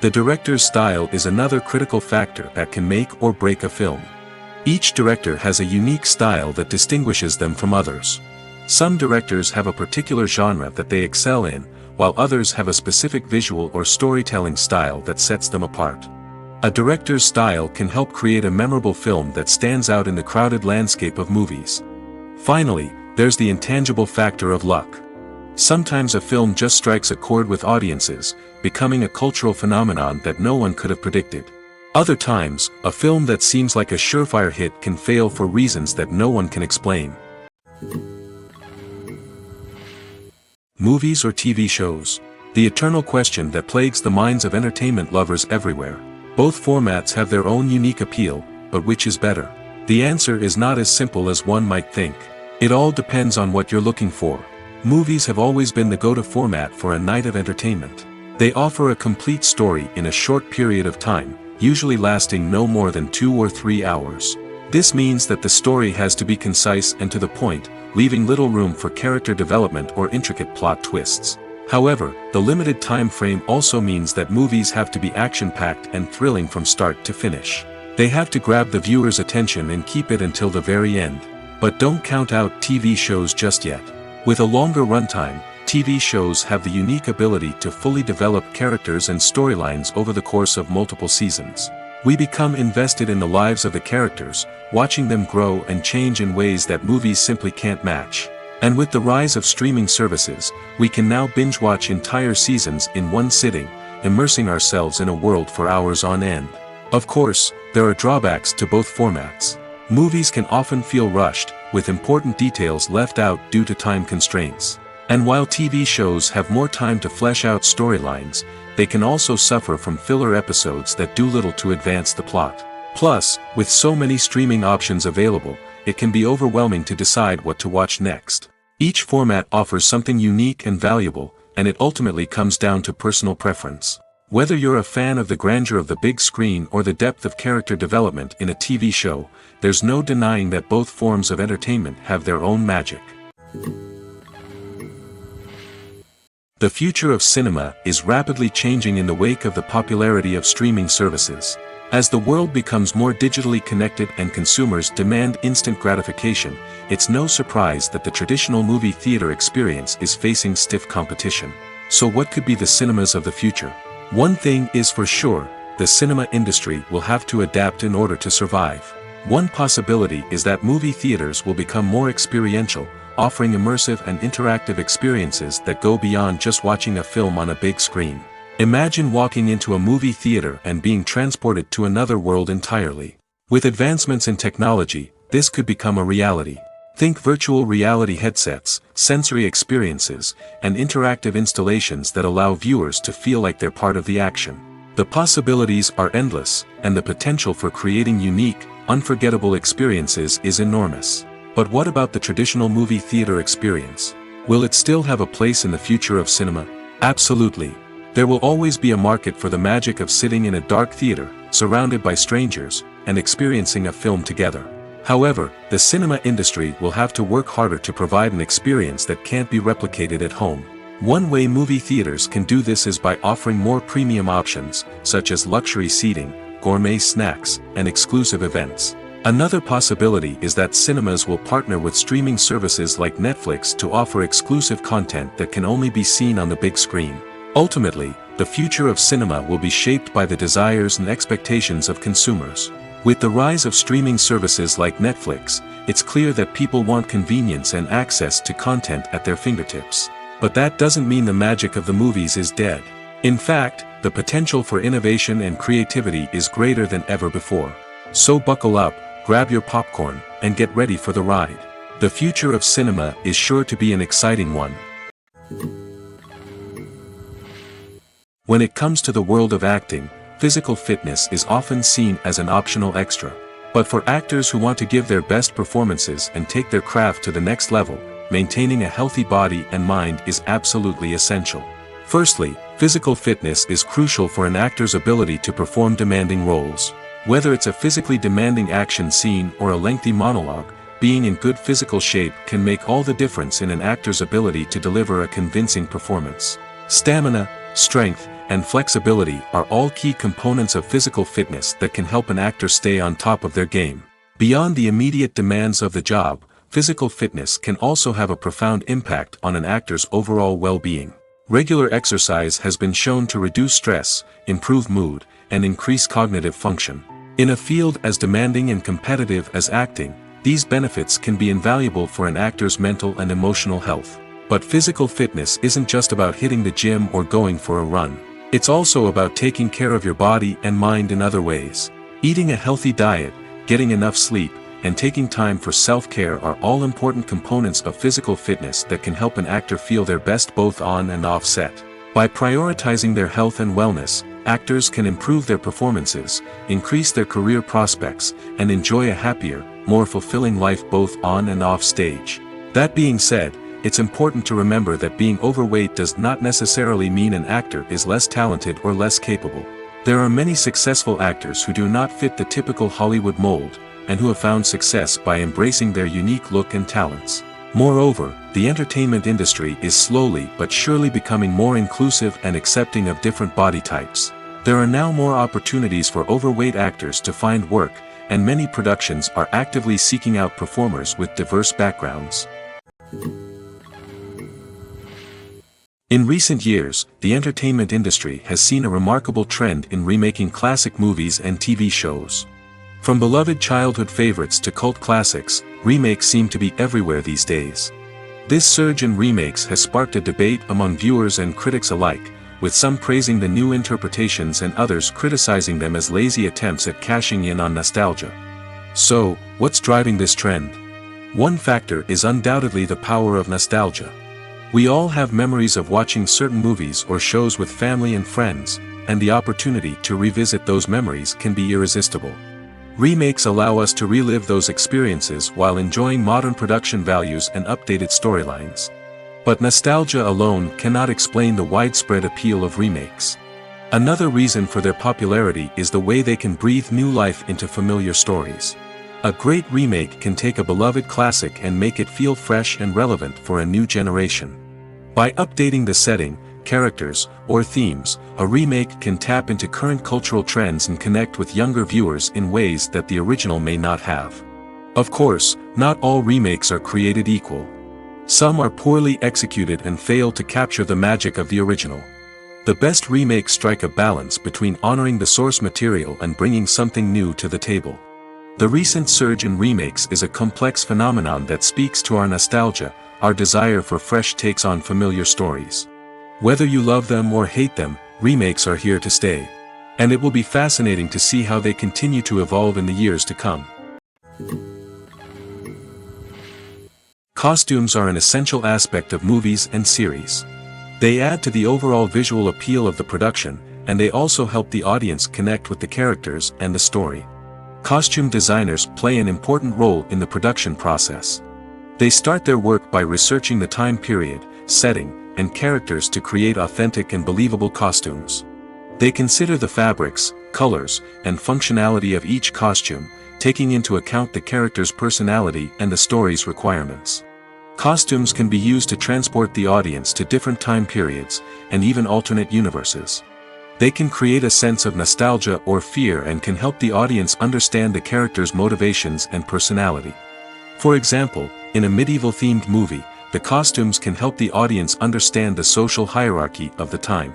The director's style is another critical factor that can make or break a film. Each director has a unique style that distinguishes them from others. Some directors have a particular genre that they excel in, while others have a specific visual or storytelling style that sets them apart. A director's style can help create a memorable film that stands out in the crowded landscape of movies. Finally, there's the intangible factor of luck. Sometimes a film just strikes a chord with audiences, becoming a cultural phenomenon that no one could have predicted. Other times, a film that seems like a surefire hit can fail for reasons that no one can explain. Movies or TV shows? The eternal question that plagues the minds of entertainment lovers everywhere. Both formats have their own unique appeal, but which is better? The answer is not as simple as one might think. It all depends on what you're looking for. Movies have always been the go-to format for a night of entertainment. They offer a complete story in a short period of time, usually lasting no more than 2 or 3 hours. This means that the story has to be concise and to the point, leaving little room for character development or intricate plot twists. However, the limited time frame also means that movies have to be action-packed and thrilling from start to finish. They have to grab the viewer's attention and keep it until the very end. But don't count out TV shows just yet. With a longer runtime, TV shows have the unique ability to fully develop characters and storylines over the course of multiple seasons. We become invested in the lives of the characters, watching them grow and change in ways that movies simply can't match. And with the rise of streaming services, we can now binge-watch entire seasons in one sitting, immersing ourselves in a world for hours on end. Of course, there are drawbacks to both formats. Movies can often feel rushed, with important details left out due to time constraints. And while TV shows have more time to flesh out storylines, they can also suffer from filler episodes that do little to advance the plot. Plus, with so many streaming options available, it can be overwhelming to decide what to watch next. Each format offers something unique and valuable, and it ultimately comes down to personal preference. Whether you're a fan of the grandeur of the big screen or the depth of character development in a TV show, there's no denying that both forms of entertainment have their own magic. The future of cinema is rapidly changing in the wake of the popularity of streaming services. As the world becomes more digitally connected and consumers demand instant gratification, it's no surprise that the traditional movie theater experience is facing stiff competition. So what could be the cinemas of the future? One thing is for sure, the cinema industry will have to adapt in order to survive. One possibility is that movie theaters will become more experiential, offering immersive and interactive experiences that go beyond just watching a film on a big screen. Imagine walking into a movie theater and being transported to another world entirely. With advancements in technology, this could become a reality. Think virtual reality headsets, sensory experiences, and interactive installations that allow viewers to feel like they're part of the action. The possibilities are endless, and the potential for creating unique, unforgettable experiences is enormous. But what about the traditional movie theater experience? Will it still have a place in the future of cinema? Absolutely. There will always be a market for the magic of sitting in a dark theater, surrounded by strangers, and experiencing a film together. However, the cinema industry will have to work harder to provide an experience that can't be replicated at home. One way movie theaters can do this is by offering more premium options, such as luxury seating, gourmet snacks, and exclusive events. Another possibility is that cinemas will partner with streaming services like Netflix to offer exclusive content that can only be seen on the big screen. Ultimately, the future of cinema will be shaped by the desires and expectations of consumers. With the rise of streaming services like Netflix, it's clear that people want convenience and access to content at their fingertips. But that doesn't mean the magic of the movies is dead. In fact, the potential for innovation and creativity is greater than ever before. So buckle up, grab your popcorn, and get ready for the ride. The future of cinema is sure to be an exciting one. When it comes to the world of acting, physical fitness is often seen as an optional extra. But for actors who want to give their best performances and take their craft to the next level, maintaining a healthy body and mind is absolutely essential. Firstly, physical fitness is crucial for an actor's ability to perform demanding roles. Whether it's a physically demanding action scene or a lengthy monologue, being in good physical shape can make all the difference in an actor's ability to deliver a convincing performance. Stamina, strength, and flexibility are all key components of physical fitness that can help an actor stay on top of their game. Beyond the immediate demands of the job, physical fitness can also have a profound impact on an actor's overall well-being. Regular exercise has been shown to reduce stress, improve mood, and increase cognitive function. In a field as demanding and competitive as acting, these benefits can be invaluable for an actor's mental and emotional health. But physical fitness isn't just about hitting the gym or going for a run. It's also about taking care of your body and mind in other ways. Eating a healthy diet, getting enough sleep, and taking time for self-care are all important components of physical fitness that can help an actor feel their best both on and off set. By prioritizing their health and wellness, actors can improve their performances, increase their career prospects, and enjoy a happier, more fulfilling life both on and off stage. That being said, it's important to remember that being overweight does not necessarily mean an actor is less talented or less capable. There are many successful actors who do not fit the typical Hollywood mold, and who have found success by embracing their unique look and talents. Moreover, the entertainment industry is slowly but surely becoming more inclusive and accepting of different body types. There are now more opportunities for overweight actors to find work, and many productions are actively seeking out performers with diverse backgrounds. In recent years, the entertainment industry has seen a remarkable trend in remaking classic movies and TV shows. From beloved childhood favorites to cult classics, remakes seem to be everywhere these days. This surge in remakes has sparked a debate among viewers and critics alike, with some praising the new interpretations and others criticizing them as lazy attempts at cashing in on nostalgia. So, what's driving this trend? One factor is undoubtedly the power of nostalgia. We all have memories of watching certain movies or shows with family and friends, and the opportunity to revisit those memories can be irresistible. Remakes allow us to relive those experiences while enjoying modern production values and updated storylines. But nostalgia alone cannot explain the widespread appeal of remakes. Another reason for their popularity is the way they can breathe new life into familiar stories. A great remake can take a beloved classic and make it feel fresh and relevant for a new generation. By updating the setting, characters, or themes, a remake can tap into current cultural trends and connect with younger viewers in ways that the original may not have. Of course, not all remakes are created equal. Some are poorly executed and fail to capture the magic of the original. The best remakes strike a balance between honoring the source material and bringing something new to the table. The recent surge in remakes is a complex phenomenon that speaks to our nostalgia, our desire for fresh takes on familiar stories. Whether you love them or hate them, remakes are here to stay. And it will be fascinating to see how they continue to evolve in the years to come. Costumes are an essential aspect of movies and series. They add to the overall visual appeal of the production, and they also help the audience connect with the characters and the story. Costume designers play an important role in the production process. They start their work by researching the time period, setting, and characters to create authentic and believable costumes. They consider the fabrics, colors, and functionality of each costume, taking into account the character's personality and the story's requirements. Costumes can be used to transport the audience to different time periods, and even alternate universes. They can create a sense of nostalgia or fear and can help the audience understand the character's motivations and personality. For example, in a medieval-themed movie, the costumes can help the audience understand the social hierarchy of the time.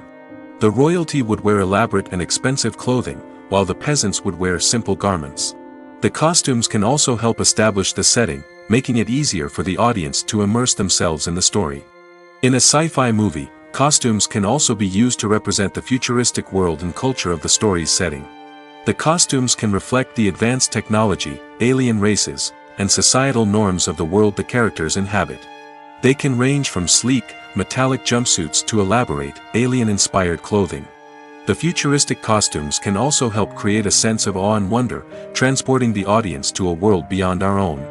The royalty would wear elaborate and expensive clothing, while the peasants would wear simple garments. The costumes can also help establish the setting, making it easier for the audience to immerse themselves in the story. In a sci-fi movie, costumes can also be used to represent the futuristic world and culture of the story's setting. The costumes can reflect the advanced technology, alien races, and societal norms of the world the characters inhabit. They can range from sleek, metallic jumpsuits to elaborate, alien-inspired clothing. The futuristic costumes can also help create a sense of awe and wonder, transporting the audience to a world beyond our own.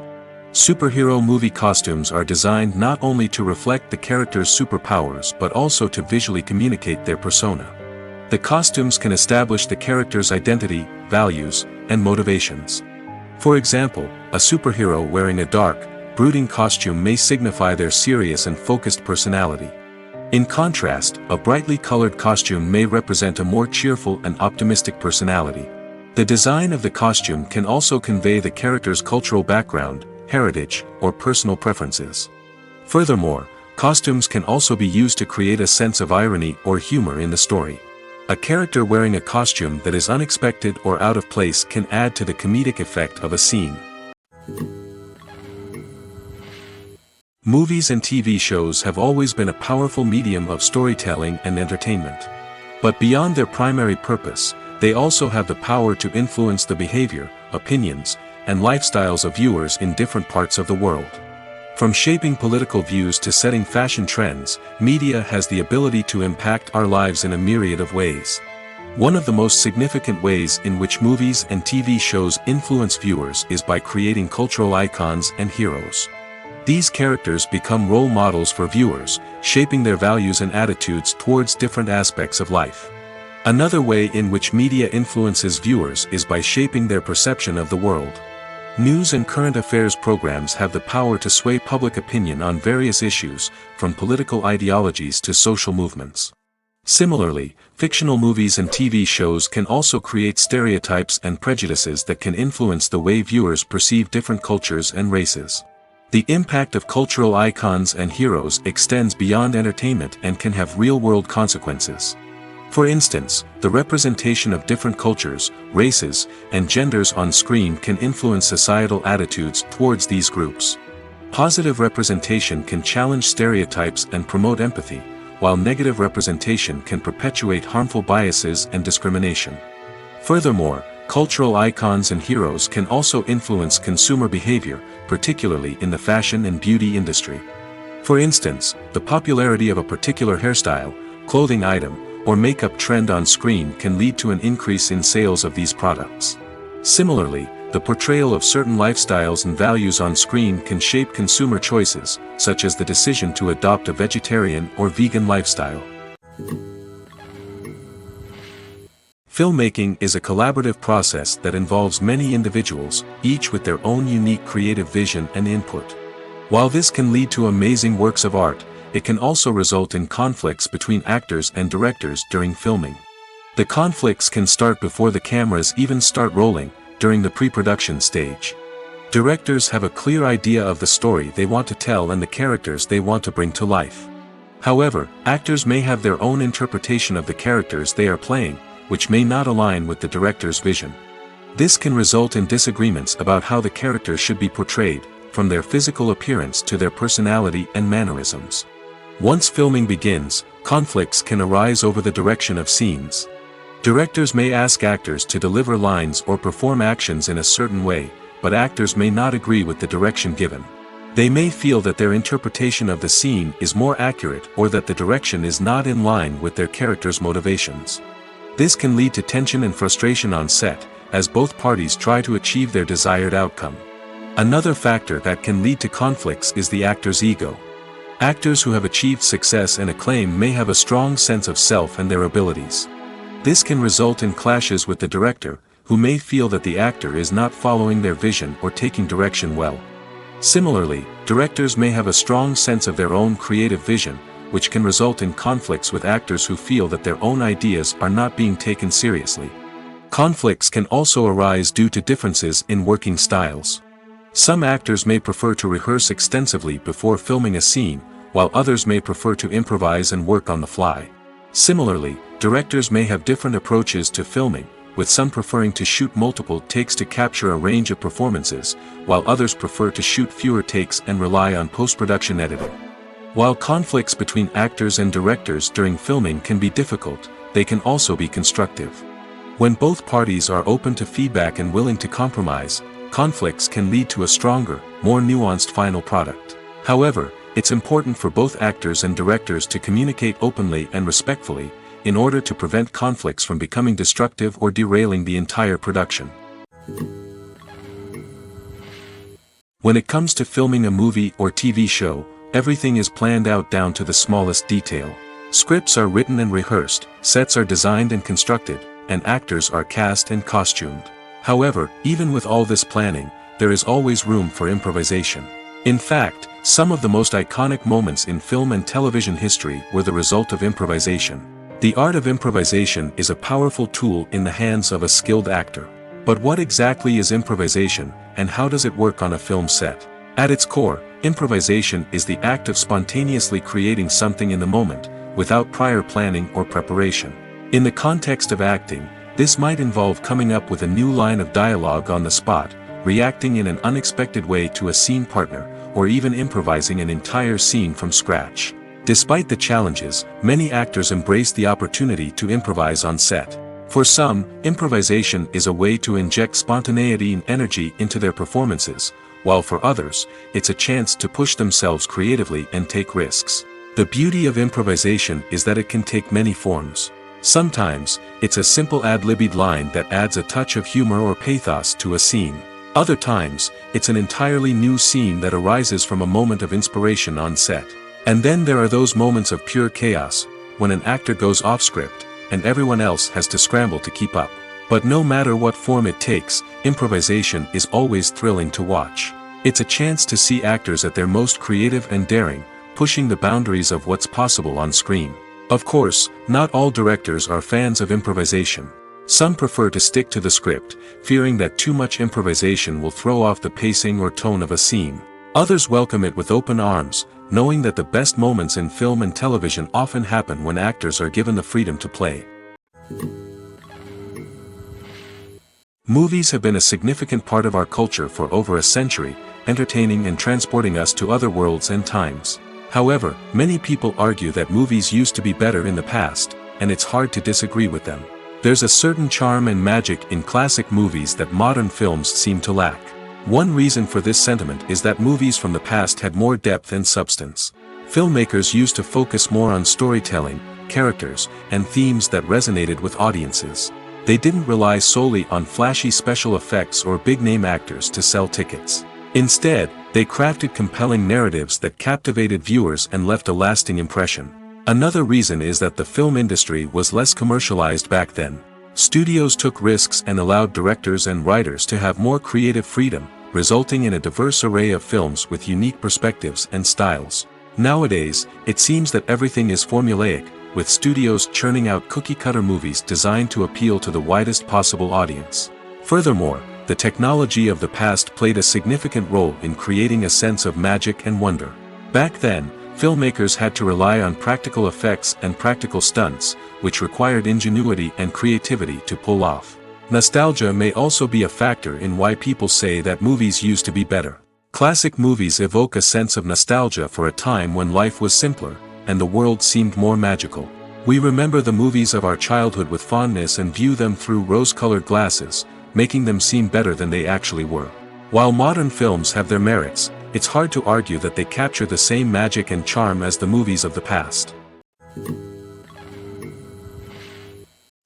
Superhero movie costumes are designed not only to reflect the character's superpowers but also to visually communicate their persona. The costumes can establish the character's identity, values, and motivations. For example, a superhero wearing a dark, brooding costume may signify their serious and focused personality. In contrast, a brightly colored costume may represent a more cheerful and optimistic personality. The design of the costume can also convey the character's cultural background, heritage, or personal preferences. Furthermore, costumes can also be used to create a sense of irony or humor in the story. A character wearing a costume that is unexpected or out of place can add to the comedic effect of a scene. Movies and TV shows have always been a powerful medium of storytelling and entertainment. But beyond their primary purpose, they also have the power to influence the behavior, opinions, and lifestyles of viewers in different parts of the world. From shaping political views to setting fashion trends, media has the ability to impact our lives in a myriad of ways. One of the most significant ways in which movies and TV shows influence viewers is by creating cultural icons and heroes. These characters become role models for viewers, shaping their values and attitudes towards different aspects of life. Another way in which media influences viewers is by shaping their perception of the world. News and current affairs programs have the power to sway public opinion on various issues, from political ideologies to social movements. Similarly, fictional movies and TV shows can also create stereotypes and prejudices that can influence the way viewers perceive different cultures and races. The impact of cultural icons and heroes extends beyond entertainment and can have real-world consequences. For instance, the representation of different cultures, races, and genders on screen can influence societal attitudes towards these groups. Positive representation can challenge stereotypes and promote empathy, while negative representation can perpetuate harmful biases and discrimination. Furthermore, cultural icons and heroes can also influence consumer behavior, particularly in the fashion and beauty industry. For instance, the popularity of a particular hairstyle, clothing item, or makeup trend on screen can lead to an increase in sales of these products. Similarly, the portrayal of certain lifestyles and values on screen can shape consumer choices, such as the decision to adopt a vegetarian or vegan lifestyle. Filmmaking is a collaborative process that involves many individuals, each with their own unique creative vision and input. While this can lead to amazing works of art, it can also result in conflicts between actors and directors during filming. The conflicts can start before the cameras even start rolling, during the pre-production stage. Directors have a clear idea of the story they want to tell and the characters they want to bring to life. However, actors may have their own interpretation of the characters they are playing, which may not align with the director's vision. This can result in disagreements about how the characters should be portrayed, from their physical appearance to their personality and mannerisms. Once filming begins, conflicts can arise over the direction of scenes. Directors may ask actors to deliver lines or perform actions in a certain way, but actors may not agree with the direction given. They may feel that their interpretation of the scene is more accurate or that the direction is not in line with their character's motivations. This can lead to tension and frustration on set, as both parties try to achieve their desired outcome. Another factor that can lead to conflicts is the actor's ego. Actors who have achieved success and acclaim may have a strong sense of self and their abilities. This can result in clashes with the director, who may feel that the actor is not following their vision or taking direction well. Similarly, directors may have a strong sense of their own creative vision, which can result in conflicts with actors who feel that their own ideas are not being taken seriously. Conflicts can also arise due to differences in working styles. Some actors may prefer to rehearse extensively before filming a scene, while others may prefer to improvise and work on the fly. Similarly, directors may have different approaches to filming, with some preferring to shoot multiple takes to capture a range of performances, while others prefer to shoot fewer takes and rely on post-production editing. While conflicts between actors and directors during filming can be difficult, they can also be constructive. When both parties are open to feedback and willing to compromise, conflicts can lead to a stronger, more nuanced final product. However, it's important for both actors and directors to communicate openly and respectfully, in order to prevent conflicts from becoming destructive or derailing the entire production. When it comes to filming a movie or TV show, everything is planned out down to the smallest detail. Scripts are written and rehearsed, sets are designed and constructed, and actors are cast and costumed. However, even with all this planning, there is always room for improvisation. In fact, some of the most iconic moments in film and television history were the result of improvisation. The art of improvisation is a powerful tool in the hands of a skilled actor. But what exactly is improvisation, and how does it work on a film set? At its core, improvisation is the act of spontaneously creating something in the moment, without prior planning or preparation. In the context of acting, this might involve coming up with a new line of dialogue on the spot, reacting in an unexpected way to a scene partner, or even improvising an entire scene from scratch. Despite the challenges, many actors embrace the opportunity to improvise on set. For some, improvisation is a way to inject spontaneity and energy into their performances, while for others, it's a chance to push themselves creatively and take risks. The beauty of improvisation is that it can take many forms. Sometimes, it's a simple ad-libbed line that adds a touch of humor or pathos to a scene. Other times, it's an entirely new scene that arises from a moment of inspiration on set. And then there are those moments of pure chaos, when an actor goes off script, and everyone else has to scramble to keep up. But no matter what form it takes, improvisation is always thrilling to watch. It's a chance to see actors at their most creative and daring, pushing the boundaries of what's possible on screen. Of course, not all directors are fans of improvisation. Some prefer to stick to the script, fearing that too much improvisation will throw off the pacing or tone of a scene. Others welcome it with open arms, knowing that the best moments in film and television often happen when actors are given the freedom to play. Movies have been a significant part of our culture for over a century, entertaining and transporting us to other worlds and times. However, many people argue that movies used to be better in the past, and it's hard to disagree with them. There's a certain charm and magic in classic movies that modern films seem to lack. One reason for this sentiment is that movies from the past had more depth and substance. Filmmakers used to focus more on storytelling, characters, and themes that resonated with audiences. They didn't rely solely on flashy special effects or big-name actors to sell tickets. Instead, they crafted compelling narratives that captivated viewers and left a lasting impression. Another reason is that the film industry was less commercialized back then. Studios took risks and allowed directors and writers to have more creative freedom, resulting in a diverse array of films with unique perspectives and styles. Nowadays, it seems that everything is formulaic, with studios churning out cookie-cutter movies designed to appeal to the widest possible audience. Furthermore, the technology of the past played a significant role in creating a sense of magic and wonder. Back then, filmmakers had to rely on practical effects and practical stunts, which required ingenuity and creativity to pull off. Nostalgia may also be a factor in why people say that movies used to be better. Classic movies evoke a sense of nostalgia for a time when life was simpler, and the world seemed more magical. We remember the movies of our childhood with fondness and view them through rose-colored glasses, making them seem better than they actually were. While modern films have their merits, it's hard to argue that they capture the same magic and charm as the movies of the past.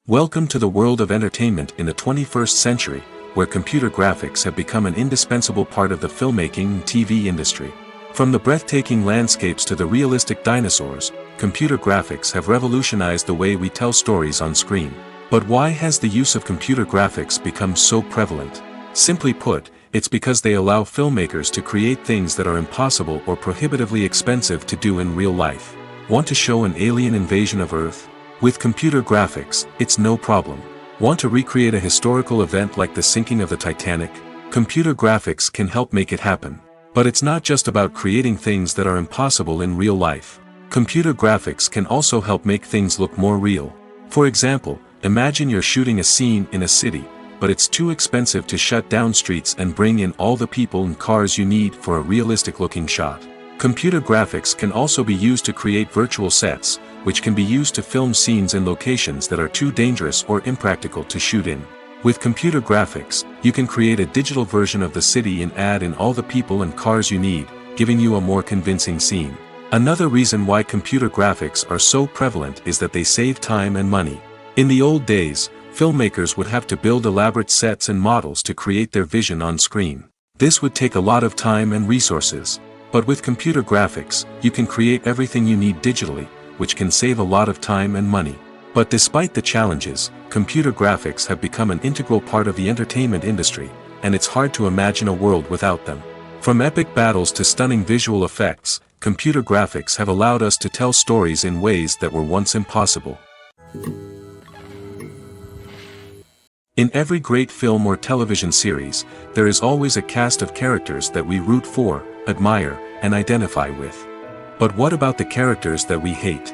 Welcome to the world of entertainment in the 21st century, where computer graphics have become an indispensable part of the filmmaking and TV industry. From the breathtaking landscapes to the realistic dinosaurs, computer graphics have revolutionized the way we tell stories on screen. But why has the use of computer graphics become so prevalent? Simply put, it's because they allow filmmakers to create things that are impossible or prohibitively expensive to do in real life. Want to show an alien invasion of Earth? With computer graphics, it's no problem. Want to recreate a historical event like the sinking of the Titanic? Computer graphics can help make it happen. But it's not just about creating things that are impossible in real life. Computer graphics can also help make things look more real. For example, imagine you're shooting a scene in a city, but it's too expensive to shut down streets and bring in all the people and cars you need for a realistic-looking shot. Computer graphics can also be used to create virtual sets, which can be used to film scenes in locations that are too dangerous or impractical to shoot in. With computer graphics, you can create a digital version of the city and add in all the people and cars you need, giving you a more convincing scene. Another reason why computer graphics are so prevalent is that they save time and money. In the old days, filmmakers would have to build elaborate sets and models to create their vision on screen. This would take a lot of time and resources. But with computer graphics, you can create everything you need digitally, which can save a lot of time and money. But despite the challenges, computer graphics have become an integral part of the entertainment industry, and it's hard to imagine a world without them. From epic battles to stunning visual effects, computer graphics have allowed us to tell stories in ways that were once impossible. In every great film or television series, there is always a cast of characters that we root for, admire, and identify with. But what about the characters that we hate?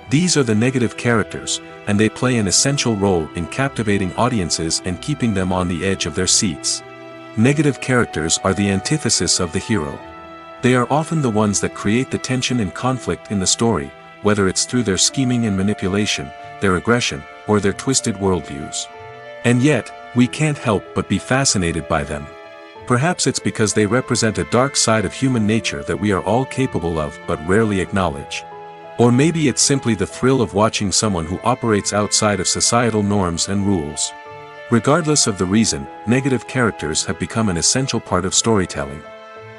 These are the negative characters, and they play an essential role in captivating audiences and keeping them on the edge of their seats. Negative characters are the antithesis of the hero. They are often the ones that create the tension and conflict in the story, whether it's through their scheming and manipulation, their aggression, or their twisted worldviews. And yet, we can't help but be fascinated by them. Perhaps it's because they represent a dark side of human nature that we are all capable of but rarely acknowledge. Or maybe it's simply the thrill of watching someone who operates outside of societal norms and rules. Regardless of the reason, negative characters have become an essential part of storytelling.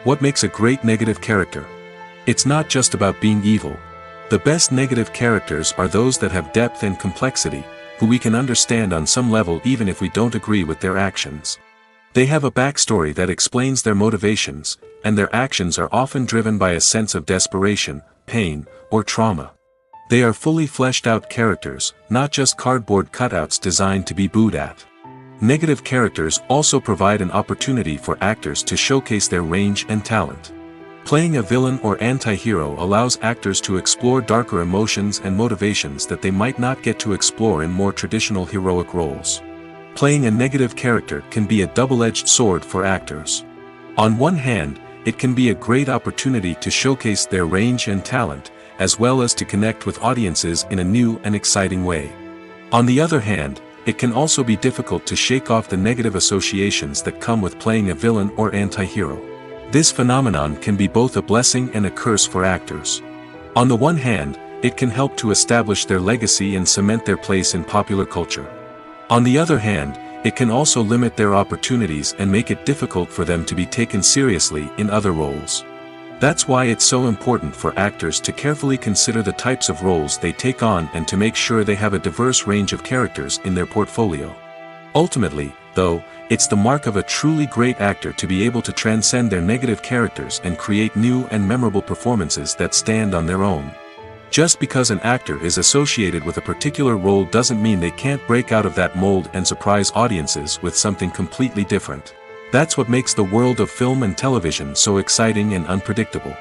What makes a great negative character? It's not just about being evil. The best negative characters are those that have depth and complexity, who we can understand on some level even if we don't agree with their actions. They have a backstory that explains their motivations, and their actions are often driven by a sense of desperation, pain, or trauma. They are fully fleshed out characters, not just cardboard cutouts designed to be booed at. Negative characters also provide an opportunity for actors to showcase their range and talent. Playing a villain or anti-hero allows actors to explore darker emotions and motivations that they might not get to explore in more traditional heroic roles. Playing a negative character can be a double-edged sword for actors. On one hand, it can be a great opportunity to showcase their range and talent, as well as to connect with audiences in a new and exciting way. On the other hand, it can also be difficult to shake off the negative associations that come with playing a villain or anti-hero. This phenomenon can be both a blessing and a curse for actors. On the one hand, it can help to establish their legacy and cement their place in popular culture. On the other hand, it can also limit their opportunities and make it difficult for them to be taken seriously in other roles. That's why it's so important for actors to carefully consider the types of roles they take on and to make sure they have a diverse range of characters in their portfolio. Ultimately, though, it's the mark of a truly great actor to be able to transcend their negative characters and create new and memorable performances that stand on their own. Just because an actor is associated with a particular role doesn't mean they can't break out of that mold and surprise audiences with something completely different. That's what makes the world of film and television so exciting and unpredictable.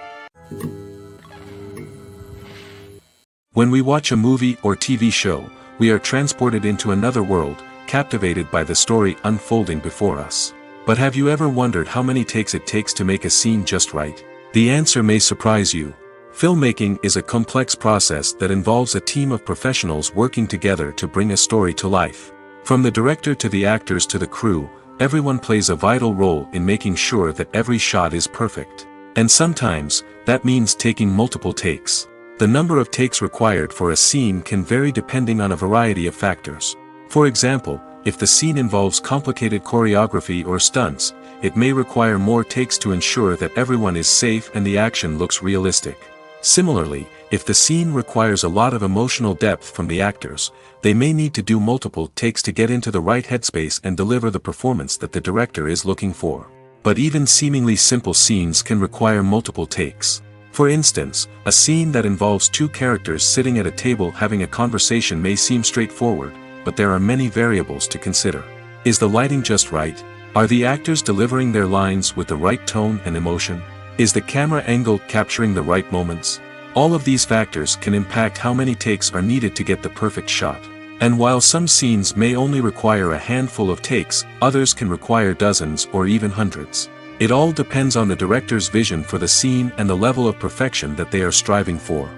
When we watch a movie or TV show, we are transported into another world, captivated by the story unfolding before us. But have you ever wondered how many takes it takes to make a scene just right? The answer may surprise you. Filmmaking is a complex process that involves a team of professionals working together to bring a story to life. From the director to the actors to the crew, everyone plays a vital role in making sure that every shot is perfect. And sometimes, that means taking multiple takes. The number of takes required for a scene can vary depending on a variety of factors. For example, if the scene involves complicated choreography or stunts, it may require more takes to ensure that everyone is safe and the action looks realistic. Similarly, if the scene requires a lot of emotional depth from the actors, they may need to do multiple takes to get into the right headspace and deliver the performance that the director is looking for. But even seemingly simple scenes can require multiple takes. For instance, a scene that involves two characters sitting at a table having a conversation may seem straightforward, but there are many variables to consider. Is the lighting just right? Are the actors delivering their lines with the right tone and emotion? Is the camera angle capturing the right moments? All of these factors can impact how many takes are needed to get the perfect shot. And while some scenes may only require a handful of takes, others can require dozens or even hundreds. It all depends on the director's vision for the scene and the level of perfection that they are striving for.